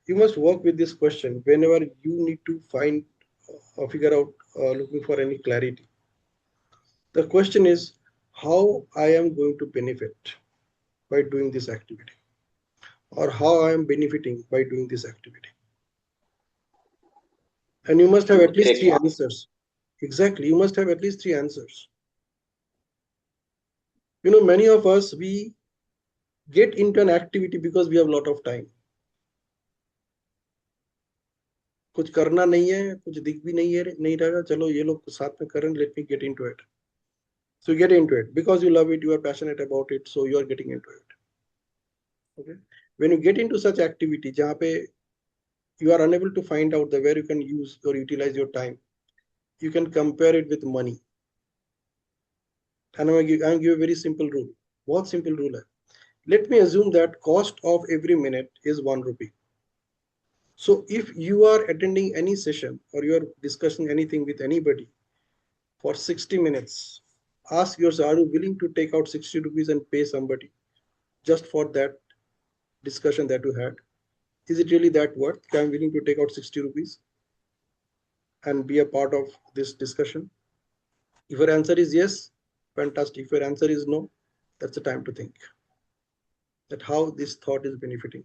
you must work with this question whenever you need to find or figure out, looking for any clarity. The question is how I am going to benefit by doing this activity, or how I am benefiting by doing this activity. And you must have at least three answers. Exactly, you must have at least three answers. Many of us, we get into an activity because we have a lot of time. कुछ करना नहीं है, कुछ दिख भी नहीं रहा, चलो ये लोग साथ में करें, let me get into it. So you get into it because you love it, you are passionate about it, so you are getting into it. Okay. When you get into such activity जहाँ पे you are unable to find out where you can use or utilize your time, you can compare it with money. And I'm give a very simple rule. बहुत simple rule है. Let me assume that cost of every minute is 1 rupee. So if you are attending any session or you are discussing anything with anybody for 60 minutes, ask yourself, are you willing to take out 60 rupees and pay somebody just for that discussion that you had? Is it really that worth? I'm willing to take out 60 rupees and be a part of this discussion. If your answer is yes, fantastic. If your answer is no, that's the time to think that how this thought is benefiting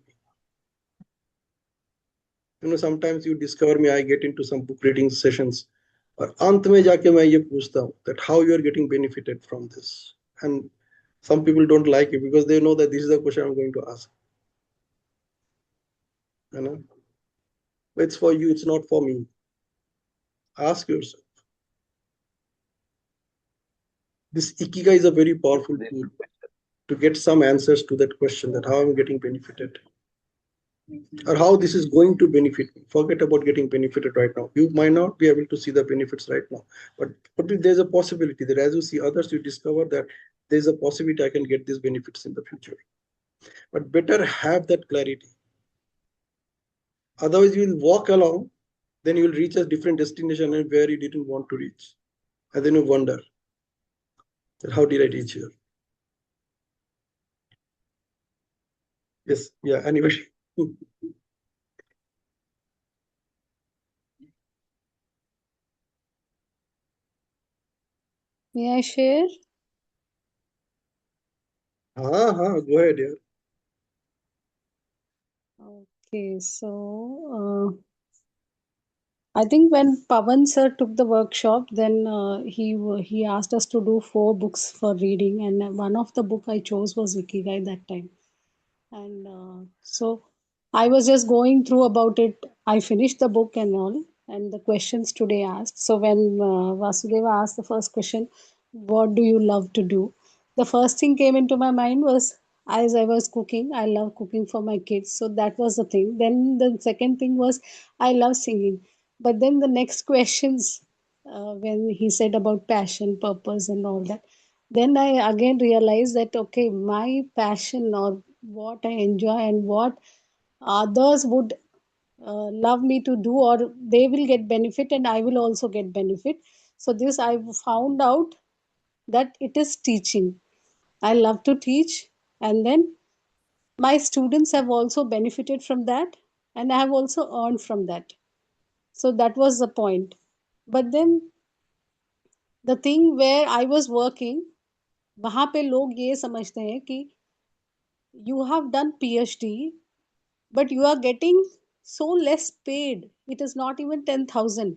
me. Sometimes you discover me, I get into some book reading sessions, और अंत में जाके मैं ये पूछता हूँ that how you are getting benefited from this, and some people don't like it because they know that this is the question I'm going to ask. It's for you, it's not for me. Ask yourself. This Ikigai is a very powerful tool to get some answers to that question, that how I'm getting benefited or how this is going to benefit me. Forget about getting benefited right now. You might not be able to see the benefits right now, but there's a possibility that as you see others, you discover that there's a possibility I can get these benefits in the future. But better have that clarity. Otherwise, you will walk along, then you will reach a different destination and where you didn't want to reach. And then you wonder that how did I reach here? Yes, yeah, anyway. May I share? Go ahead, yeah. Okay, so I think when Pavan sir took the workshop, then he asked us to do 4 books for reading, and one of the book I chose was Ikigai that time. And so I was just going through about it. I finished the book and all, and the questions today asked. So when Vasudeva asked the first question, what do you love to do? The first thing came into my mind was, as I was cooking, I love cooking for my kids. So that was the thing. Then the second thing was, I love singing. But then the next questions, when he said about passion, purpose, and all that, then I again realized that okay, my passion or what I enjoy and what others would love me to do, or they will get benefit and I will also get benefit. So this I found out that it is teaching. I love to teach, and then my students have also benefited from that, and I have also earned from that. So that was the point. But then the thing where I was working, वहाँ पे लोग ये समझते हैं कि you have done PhD, but you are getting so less paid. It is not even 10,000.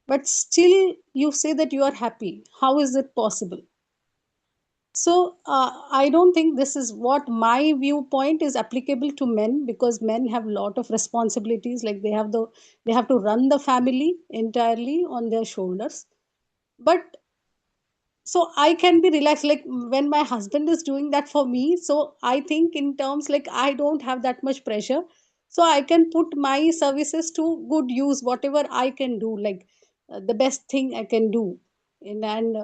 But still, you say that you are happy. How is it possible? So I don't think this is what my viewpoint is applicable to men, because men have a lot of responsibilities. Like they have to run the family entirely on their shoulders. But so I can be relaxed, like when my husband is doing that for me. So I think in terms like I don't have that much pressure. So I can put my services to good use, whatever I can do, like the best thing I can do. And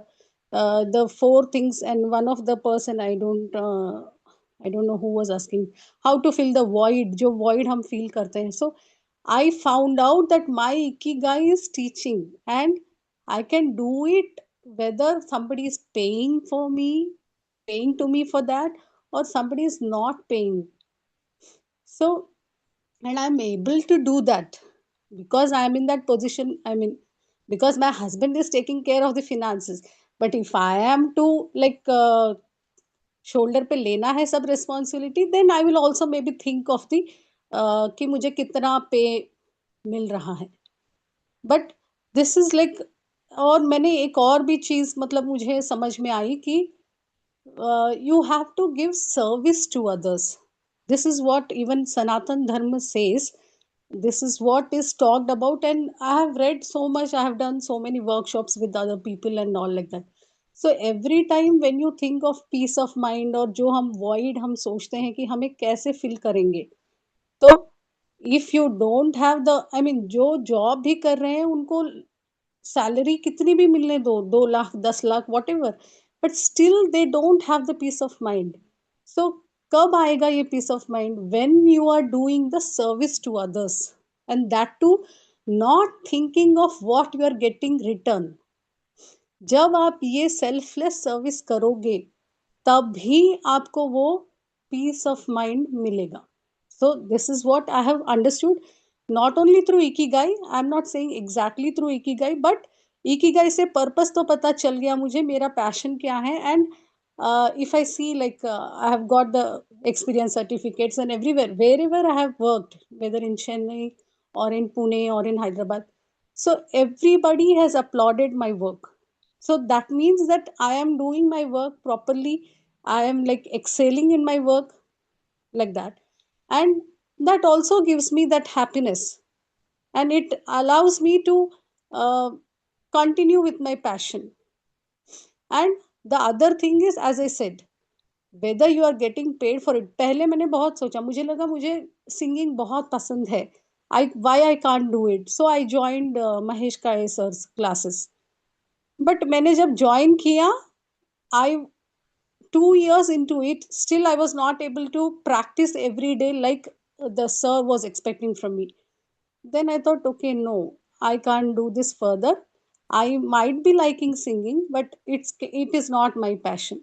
the four things, and one of the person I don't know who was asking how to fill the void, जो void हम feel करते हैं. So I found out that my ikigai is teaching, and I can do it whether somebody is paying for me, paying to me for that, or somebody is not paying. So, and I'm able to do that because I'm in that position. I mean, because my husband is taking care of the finances. But if I am to like shoulder पे लेना है सब responsibility, then I will also maybe think of the कि मुझे कितना पे मिल रहा है. बट दिस इज लाइक, और मैंने एक और भी चीज मतलब मुझे समझ में आई कि you have to give service to others. This is what even Sanatan Dharma says. This is what is talked about, and I have read so much. I have done so many workshops with other people and all like that. So every time when you think of peace of mind, और जो हम void हम सोचते हैं कि हमें कैसे fill करेंगे, तो if you don't have the, I mean जो जॉब भी कर रहे हैं उनको सैलरी कितनी भी मिलने दो, 2 lakh 10 lakh whatever, but still they don't have the peace of mind. So कब आएगा ये peace of mind? When you are doing the service to others, and that too not thinking of what you are getting return. जब आप ये selfless service करोगे तभी आपको वो पीस ऑफ माइंड मिलेगा. So this is what I have understood, not only through Ikigai. I'm not saying exactly through Ikigai, but Ikigai से purpose तो पता चल गया मुझे मेरा passion क्या है. And if I see like I have got the experience certificates and everywhere, wherever I have worked, whether in Chennai or in Pune or in Hyderabad, so everybody has applauded my work. So that means that I am doing my work properly. I am like excelling in my work, like that. And that also gives me that happiness, and it allows me to uh, continue with my passion. And the other thing is, as I said, whether you are getting paid for it. पहले मैंने बहुत सोचा, मुझे लगा मुझे singing बहुत पसंद है, why I can't do it. So I joined Mahesh Kale sir's classes. But मैंने जब join किया, I 2 years into it, still I was not able to practice every day like the sir was expecting from me. Then I thought, okay, no, I can't do this further. I might be liking singing, but it is not my passion.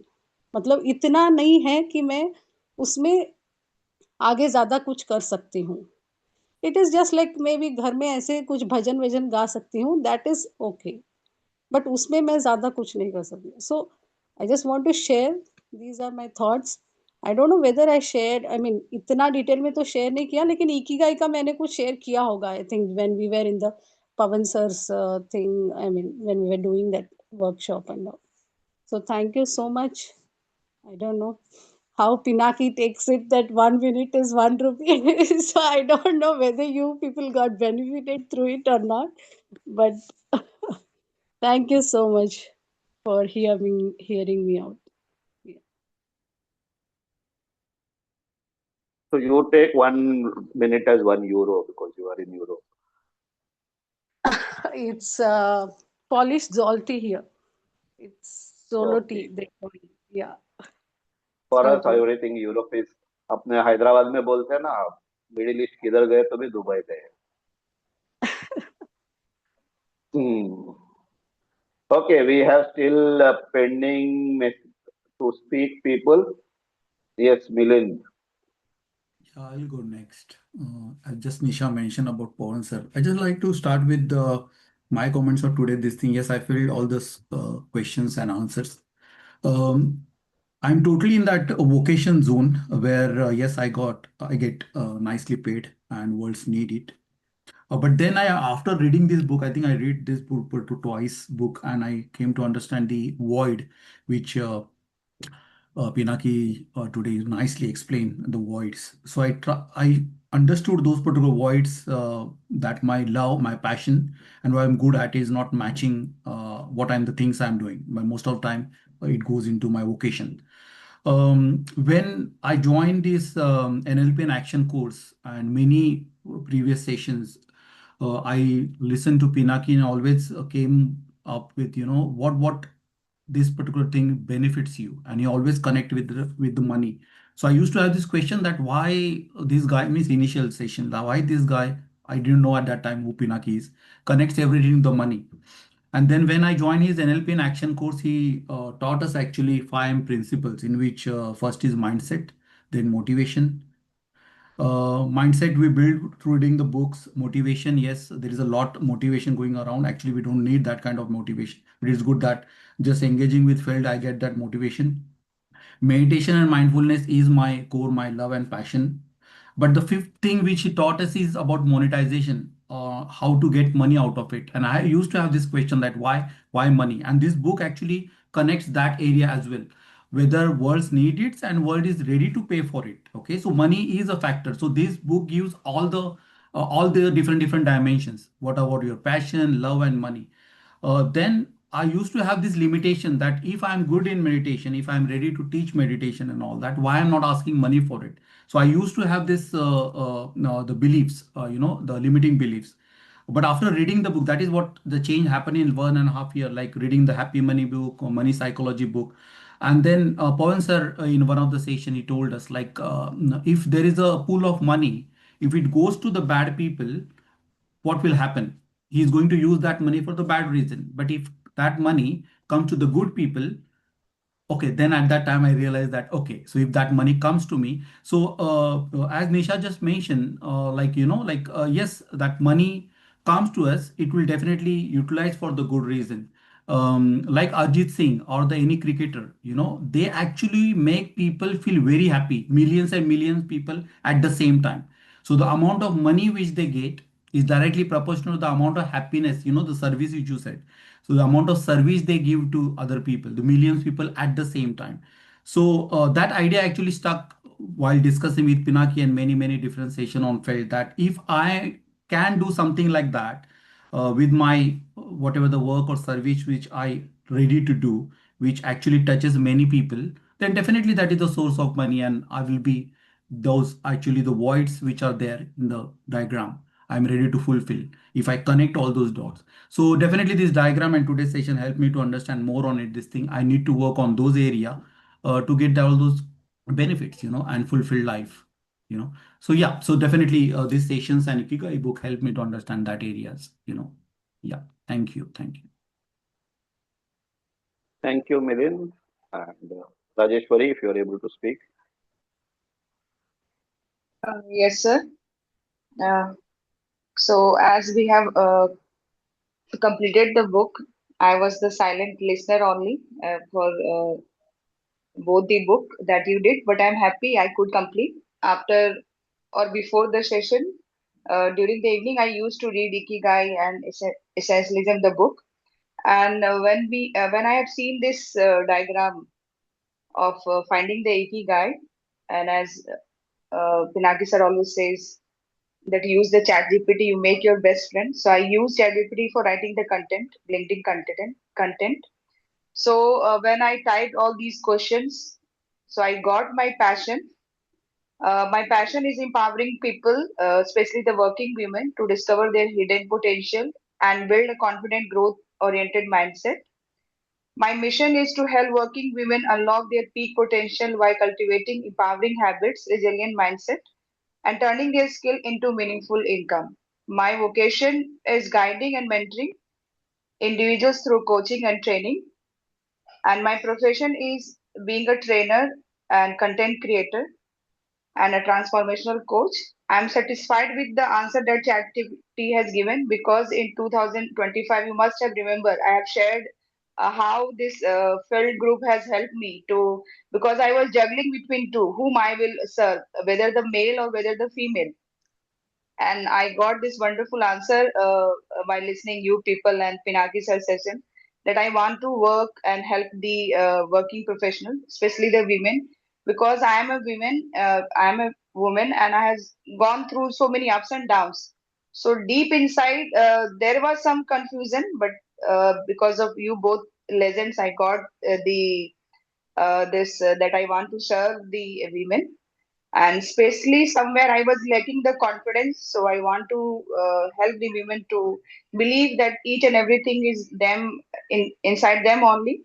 मतलब इतना नहीं है कि मैं उसमें आगे ज्यादा कुछ कर सकती हूँ. It is just like may be घर में ऐसे कुछ भजन वजन गा सकती हूँ, दैट इज ओके. बट उसमें मैं ज़्यादा कुछ नहीं कर सकती. So I just want to share, these are my thoughts. I don't know whether I share, I mean इतना डिटेल में तो शेयर नहीं किया, लेकिन इकिगाई का मैंने कुछ शेयर किया होगा, I think when we were in the Pavan sir's thing, I mean when we were doing that workshop and all. So thank you so much. I don't know how Pinaki takes it that 1 minute is 1 rupee. So I don't know whether you people got benefited through it or not. But thank you so much for hearing me out. Yeah. So you take 1 minute as €1 because you are in Europe. It's Polish Zolty here. It's solo tea. Okay. They call it. Yeah. For us, Thank you. everything Europe is. अपने हैदराबाद में बोलते हैं ना, middle east किधर गए तो भी Dubai गए. Okay, we have still pending to speak people. Yes, Milind. Yeah, I'll go next. As just Nisha mentioned about Pawan sir, I just like to start with my comments for today. This thing, yes, I filled all those questions and answers. Um, I'm totally in that vocation zone where yes, I get nicely paid and worlds need it. But then after reading this book, I think I read this book twice book, and I came to understand the void which Pinaki today nicely explained the voids. So I understood those particular voids, that my love, my passion, and what I'm good at is not matching what I'm the things I'm doing. But most of the time, it goes into my vocation. When I joined this NLP and action course and many previous sessions, I listened to Pinaki and always came up with, what this particular thing benefits you, and you always connect with the money. So I used to have this question that why this guy, means initial session, why this guy, I didn't know at that time who Pinaki is, connects everything to the money. And then when I joined his NLP in action course, he taught us actually 5 principles, in which first is mindset, then motivation. Mindset we build through reading the books. Motivation, yes, there is a lot motivation going around. Actually, we don't need that kind of motivation. It is good that just engaging with FELD, I get that motivation. Meditation and mindfulness is my core, my love and passion. But the fifth thing which he taught us is about monetization, how to get money out of it. And I used to have this question that why money? And this book actually connects that area as well. Whether worlds need it and world is ready to pay for it. Okay, so money is a factor. So this book gives all the different dimensions. What about your passion, love, and money? Then I used to have this limitation that if I'm good in meditation, if I'm ready to teach meditation and all that, why I'm not asking money for it? So I used to have this, no, the beliefs, the limiting beliefs. But after reading the book, that is what the change happened in 1.5 year, like reading the Happy Money book or Money Psychology book. And then Pawan sir, in one of the session, he told us like, if there is a pool of money, if it goes to the bad people, what will happen? He's going to use that money for the bad reason. But if that money comes to the good people, okay, then at that time I realized that, okay, so if that money comes to me, so as Nisha just mentioned, yes, that money comes to us, it will definitely utilize for the good reason. Like Arjit Singh or the any cricketer, they actually make people feel very happy, millions and millions people at the same time. So the amount of money which they get is directly proportional to the amount of happiness, the service which you said. So the amount of service they give to other people, the millions people at the same time. So that idea actually stuck while discussing with Pinaki and many different session on felt that if I can do something like that with my whatever the work or service which I ready to do, which actually touches many people, then definitely that is the source of money, and I will be those actually the voids which are there in the diagram. I'm ready to fulfill if I connect all those dots. So definitely this diagram and today's session helped me to understand more on it. This thing I need to work on those area to get all those benefits, and fulfill life, So yeah, so definitely these sessions and Ikigai book helped me to understand that areas. Yeah, thank you. Thank you, Milind. And Rajeshwari, if you're able to speak. Yes, sir. Uh, so, as we have completed the book, I was the silent listener only for both the book that you did, but I'm happy I could complete after or before the session. During the evening, I used to read Ikigai and Essentialism, the book. And when I have seen this diagram of finding the Ikigai, and as Pinaki sir always says, that you use the chat GPT, you make your best friend. So I use chat GPT for writing the content, LinkedIn content. So when I typed all these questions, so I got my passion. My passion is empowering people, especially the working women, to discover their hidden potential and build a confident, growth oriented mindset. My mission is to help working women unlock their peak potential while cultivating empowering habits, resilient mindset, and turning their skill into meaningful income. My vocation is guiding and mentoring individuals through coaching and training, and my profession is being a trainer and content creator and a transformational coach. I'm satisfied with the answer that ChatGPT has given because in 2025, you must have remembered, I have shared how this FELD group has helped me to, because I was juggling between two, whom I will serve, whether the male or whether the female. And I got this wonderful answer by listening you people and Pinaki sir session. that I want to work and help the working professional, especially the women, because I am a woman, and I have gone through so many ups and downs. So deep inside, there was some confusion, but because of you both legends, I got the this that I want to serve the women, and especially somewhere I was lacking the confidence. So I want to help the women to believe that each and everything is them inside them only,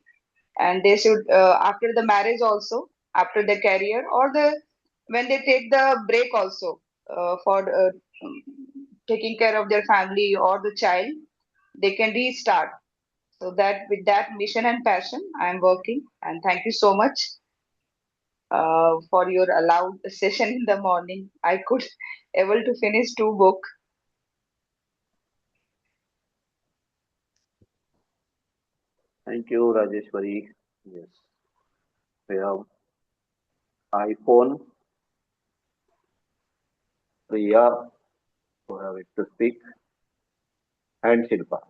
and they should after the marriage also, after the career, or the when they take the break also for taking care of their family or the child, they can restart. So that with that mission and passion I am working, and thank you so much for your allowed session in the morning. I could able to finish two book. Thank you, Rajeshwari. Yes, we have iPhone, Priya, who have it to speak, and Shilpa.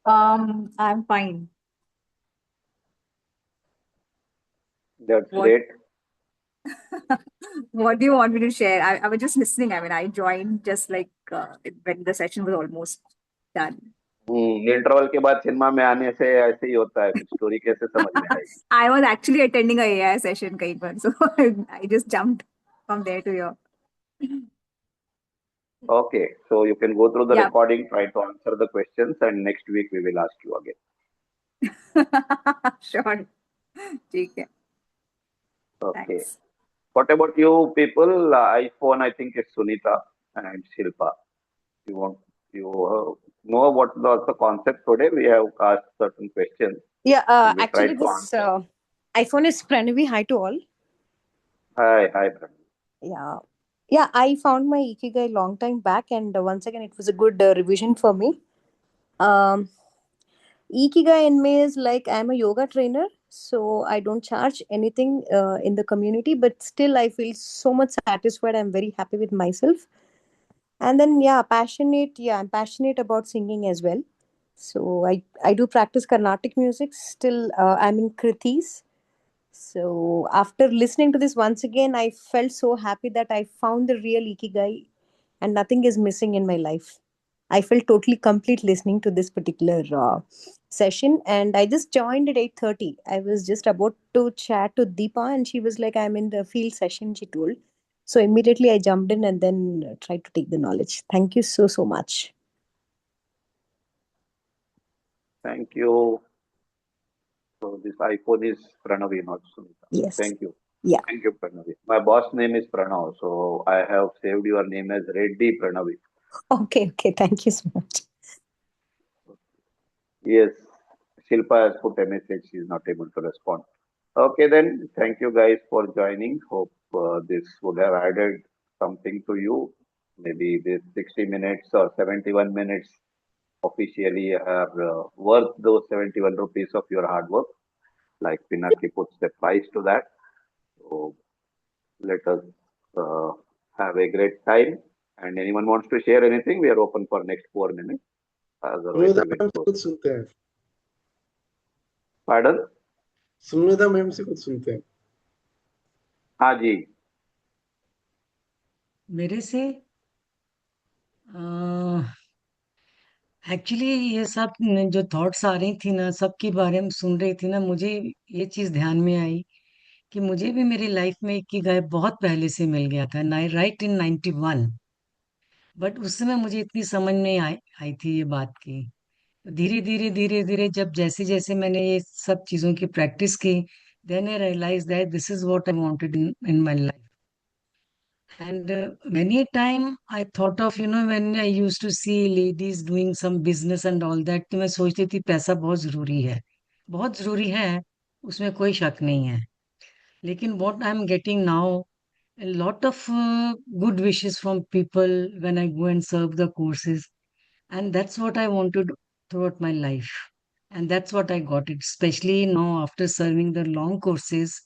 I'm fine. That's What great. what do you want me to share? I was just listening. I mean, I joined just like when the session was almost done. Interval के बाद cinema में आने से ऐसे ही होता है, फिर story कैसे समझ में आएगी. I was actually attending a AI session kahin par, so I just jumped from there to here. Okay, so you can go through the Yeah. recording, try to answer the questions, and next week we will ask you again. Sure. ठीक है. Okay. Thanks. What about you people? iPhone, I think it's Sunita and Shilpa. You know what was the concept today? We have asked certain questions Yeah, and we actually, tried to this answer. iPhone is Pranavi. Hi to all. Hi, Brandon. Yeah, yeah. I found my Ikigai long time back, and once again, it was a good revision for me. Um, Ikigai in me is like I'm a yoga trainer, so I don't charge anything in the community, but still, I feel so much satisfied. I'm very happy with myself. And then, yeah, passionate. Yeah, I'm passionate about singing as well. So I do practice Carnatic music. Still, I'm in Kritis. So after listening to this once again, I felt so happy that I found the real Ikigai and nothing is missing in my life. I felt totally complete listening to this particular session, and I just joined at 8:30. I was just about to chat to Deepa and she was like, I'm in the field session, she told. So immediately I jumped in and then tried to take the knowledge. Thank you so, so much. Thank you. So this iPhone is Pranavi, not Sunita. Yes. Thank you. Yeah. Thank you, Pranavi. My boss name is Pranav, so I have saved your name as Reddy Pranavi. Okay, okay. Thank you so much. Yes, Shilpa has put a message. She is not able to respond. Okay, then. Thank you guys for joining. Hope this would have added something to you. Maybe this 60 minutes or 71 minutes officially are worth those 71 rupees of your hard work. Like Pinaki puts the price to that. So let us uh, have a great time. And anyone wants to share anything, we are open for next 4 minutes. Otherwise, सुनिधा we will ma'am से close. कुछ सुनते हैं. Pardon? सुनिधा ma'am से कुछ सुनते हैं. हाँ जी. मेरे से एक्चुअली ये सब जो थॉट्स आ रही थी ना, सबके बारे में सुन रही थी ना, मुझे ये चीज ध्यान में आई कि मुझे भी मेरी लाइफ में इकिगाई बहुत पहले से मिल गया था, राइट इन 91. बट उस समय मुझे इतनी समझ नहीं आई थी ये बात की. धीरे धीरे धीरे धीरे जब जैसे जैसे मैंने ये सब चीजों की प्रैक्टिस की, then I realise that this is what I wanted in my life. And many a time I thought of, when I used to see ladies doing some business and all that, तो मैं सोचती थी पैसा बहुत जरूरी है, उसमें कोई शक नहीं है. लेकिन what I'm getting now, a lot of good wishes from people when I go and serve the courses, and that's what I want to do throughout my life. And that's what I got it, especially now after serving the long courses.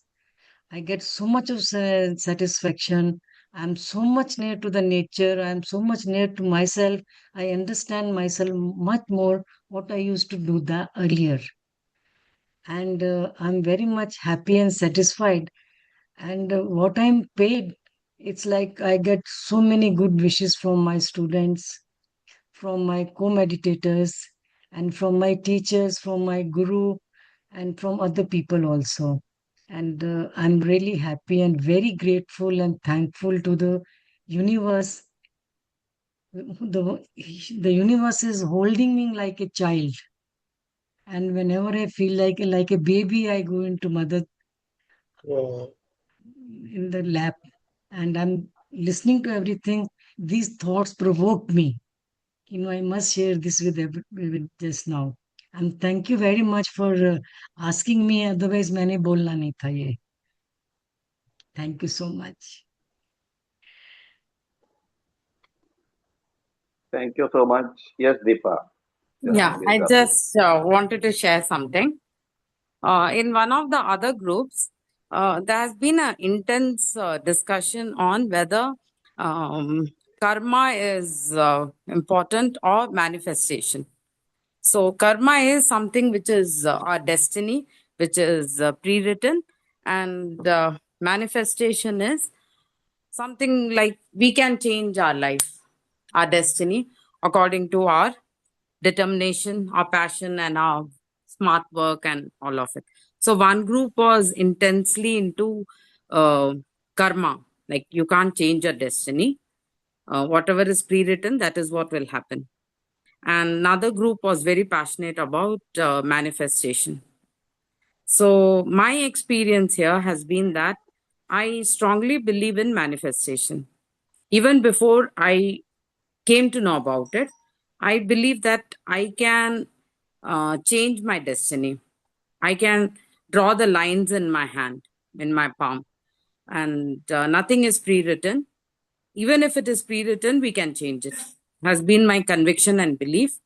I get so much of satisfaction I'm so much near to the nature. I'm so much near to myself. I understand myself much more what I used to do that earlier. And I'm very much happy and satisfied. And what I'm paid, it's like I get so many good wishes from my students, from my co-meditators, and from my teachers, from my guru, and from other people also. And I'm really happy and very grateful and thankful to the universe. The universe is holding me like a child. And whenever I feel like a baby, I go into mother Oh, in the lap and I'm listening to everything. These thoughts provoke me. I must share this with just now. And thank you very much for asking me. Otherwise, मैंने बोलना नहीं था ये. Thank you so much. Thank you so much. Yes, Deepa. Your Yeah, hand is I up. just wanted to share something. In one of the other groups, there has been an intense discussion on whether um, karma is important or manifestation. So, karma is something which is our destiny, which is pre-written, and manifestation is something like we can change our life, our destiny, according to our determination, our passion, and our smart work, and all of it. So, one group was intensely into uh, karma, like you can't change your destiny. Whatever is pre written, that is what will happen. And another group was very passionate about manifestation. So, my experience here has been that I strongly believe in manifestation. Even before I came to know about it, I believe that I can change my destiny. I can draw the lines in my hand, in my palm, and nothing is pre written. Even if it is pre written, we can change it. Has been my conviction and belief,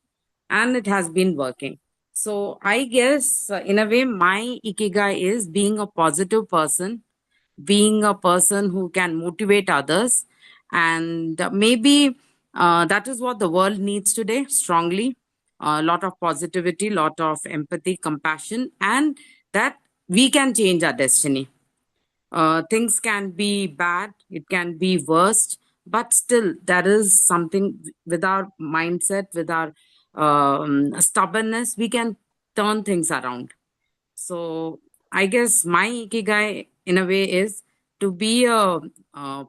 and it has been working. So, I guess in a way, my ikigai is being a positive person, being a person who can motivate others. And maybe that is what the world needs today strongly. A lot of positivity, lot of empathy, compassion, and that we can change our destiny. Things can be bad, it can be worst, but still there is something with our mindset, with our stubbornness, we can turn things around. So I guess my ikigai in a way is to be a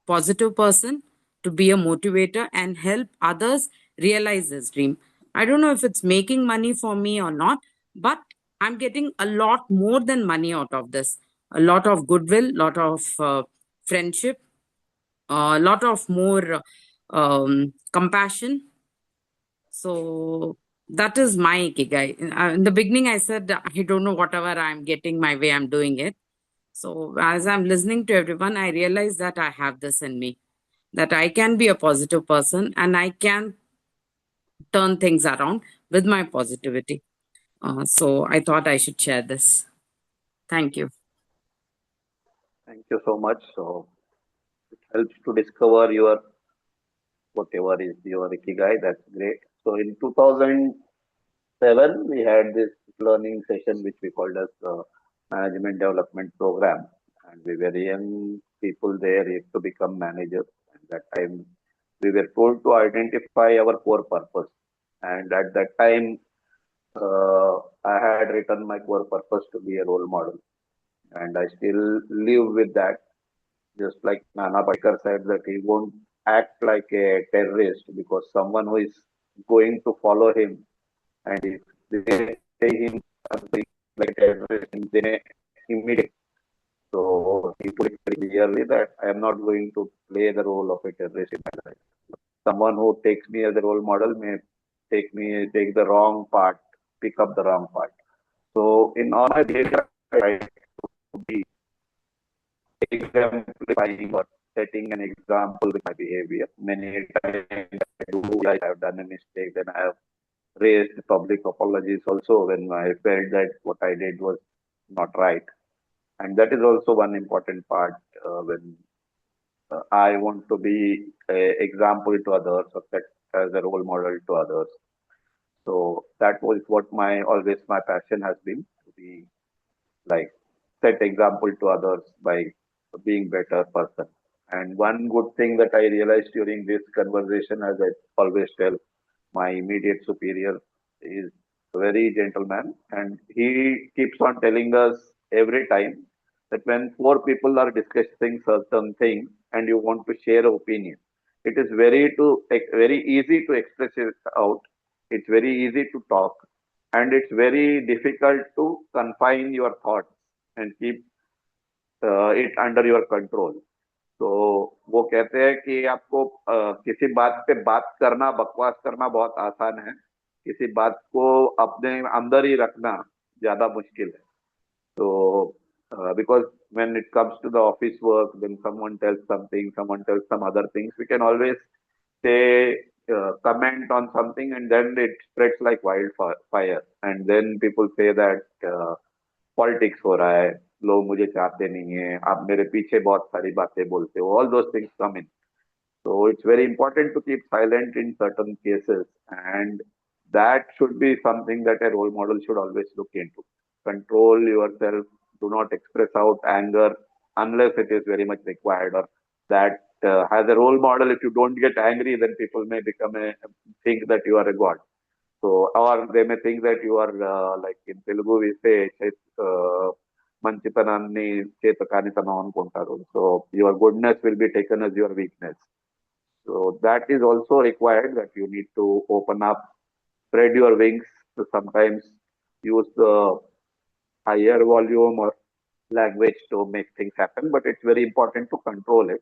positive person, to be a motivator and help others realize this dream. I don't know if it's making money for me or not, but I'm getting a lot more than money out of this. A lot of goodwill, lot of friendship, a lot of more compassion. So that is my ikigai. In the beginning, I said, I don't know, whatever I'm getting my way, I'm doing it. So as I'm listening to everyone, I realize that I have this in me, that I can be a positive person and I can turn things around with my positivity. So I thought I should share this. Thank you. Thank you so much. So it helps to discover your whatever is your ikigai. That's great. So in 2007, we had this learning session which we called as the management development program, and we were young people there yet to become managers. And that time, we were told to identify our core purpose. And at that time, I had written my core purpose to be a role model, and I still live with that. Just like Nana Patekar said that he won't act like a terrorist because someone who is going to follow him and if they say him something like a terrorist, they may immediately. So he put it very clearly that I am not going to play the role of a terrorist in my life. Someone who takes me as a role model may take the wrong part, pick up the wrong part. So in all my behavior, I try to be exemplifying or setting an example with my behavior. Many times I have done a mistake, then I have raised public apologies also when I felt that what I did was not right. And that is also one important part when I want to be an example to others or set as a role model to others. So that was what always my passion has been, to be like set example to others by being better person. And one good thing that I realized during this conversation, as I always tell, my immediate superior is a very gentleman, and he keeps on telling us every time that when four people are discussing certain things and you want to share opinion, it is very easy to express it out. It's very easy to talk, and it's very difficult to confine your thoughts and keep it under your control. तो वो कहते हैं कि आपको किसी बात पे बात करना, बकवास करना बहुत आसान है, किसी बात को अपने अंदर ही रखना ज्यादा मुश्किल है. So because when it comes to the office work, when someone tells something, someone tells some other things, we can always say comment on something, and then it spreads like wildfire, and then people say that politics हो रहा है, लोग मुझे चाहते नहीं है, आप मेरे पीछे बहुत सारी बातें बोलते हो, all those things come in. So it's very important to keep silent in certain cases, and that should be something that a role model should always look into. Control yourself, do not express out anger unless it is very much required, or that as a role model, if you don't get angry, then people may think that you are a god. So, or they may think that you are like in Telugu we say manchitananni chetakanitanam ankuntaru. So your goodness will be taken as your weakness. So that is also required, that you need to open up, spread your wings, to sometimes use the higher volume or language to make things happen. But it's very important to control it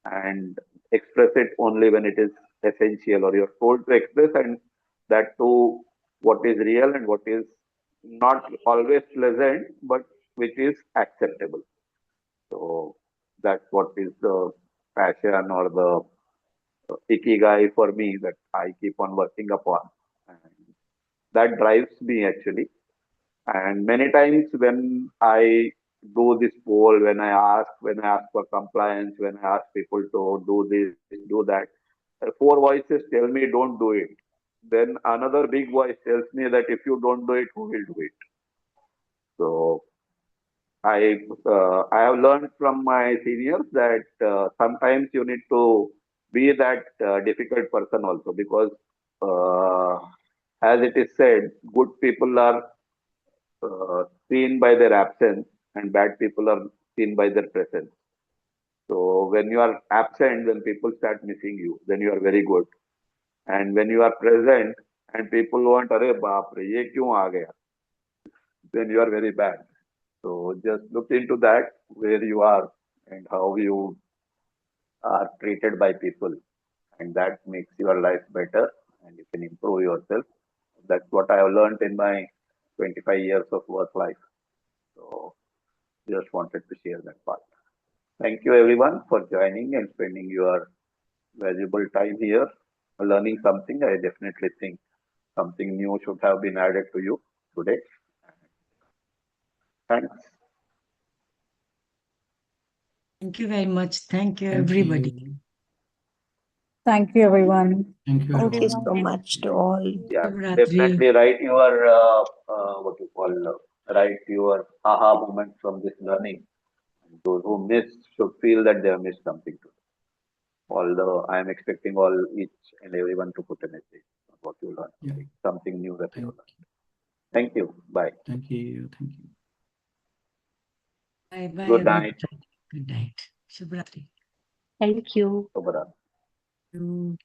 and express it only when it is essential or you're told to express, and that too what is real and what is not always pleasant, but which is acceptable. So that's what is the passion or the ikigai for me that I keep on working upon. And that drives me actually. And many times when I do this poll, when I ask for compliance, when I ask people to do this, do that, four voices tell me don't do it. Then another big voice tells me that if you don't do it, who will do it? So I have learned from my seniors that sometimes you need to be that difficult person also, because as it is said, good people are seen by their absence and bad people are seen by their presence. So when you are absent, then people start missing you. Then you are very good. And when you are present and people want, "Arey baap re, ye kyun aa gaya?" Then you are very bad. So just look into that, where you are and how you are treated by people, and that makes your life better and you can improve yourself. That's what I have learned in my 25 years of work life. So just wanted to share that part. Thank you everyone for joining and spending your valuable time here, learning something. I definitely think something new should have been added to you today. Thanks. Thank you very much. Thank you, Thank everybody. you. Thank you, everyone. Thank you, Thank you so everyone. much to all. Yeah, Shubhratri. definitely write your what you call write your aha moment from this learning. Those who missed should feel that they have missed something today. Although I am expecting each and everyone to put a message on what you learned Yeah. today, something new that you Thank learned. Thank you. Bye. Thank you. Thank you. Bye bye, Good night. everybody. Good night. Shubhratri. Thank you. Shubhra. Thank you.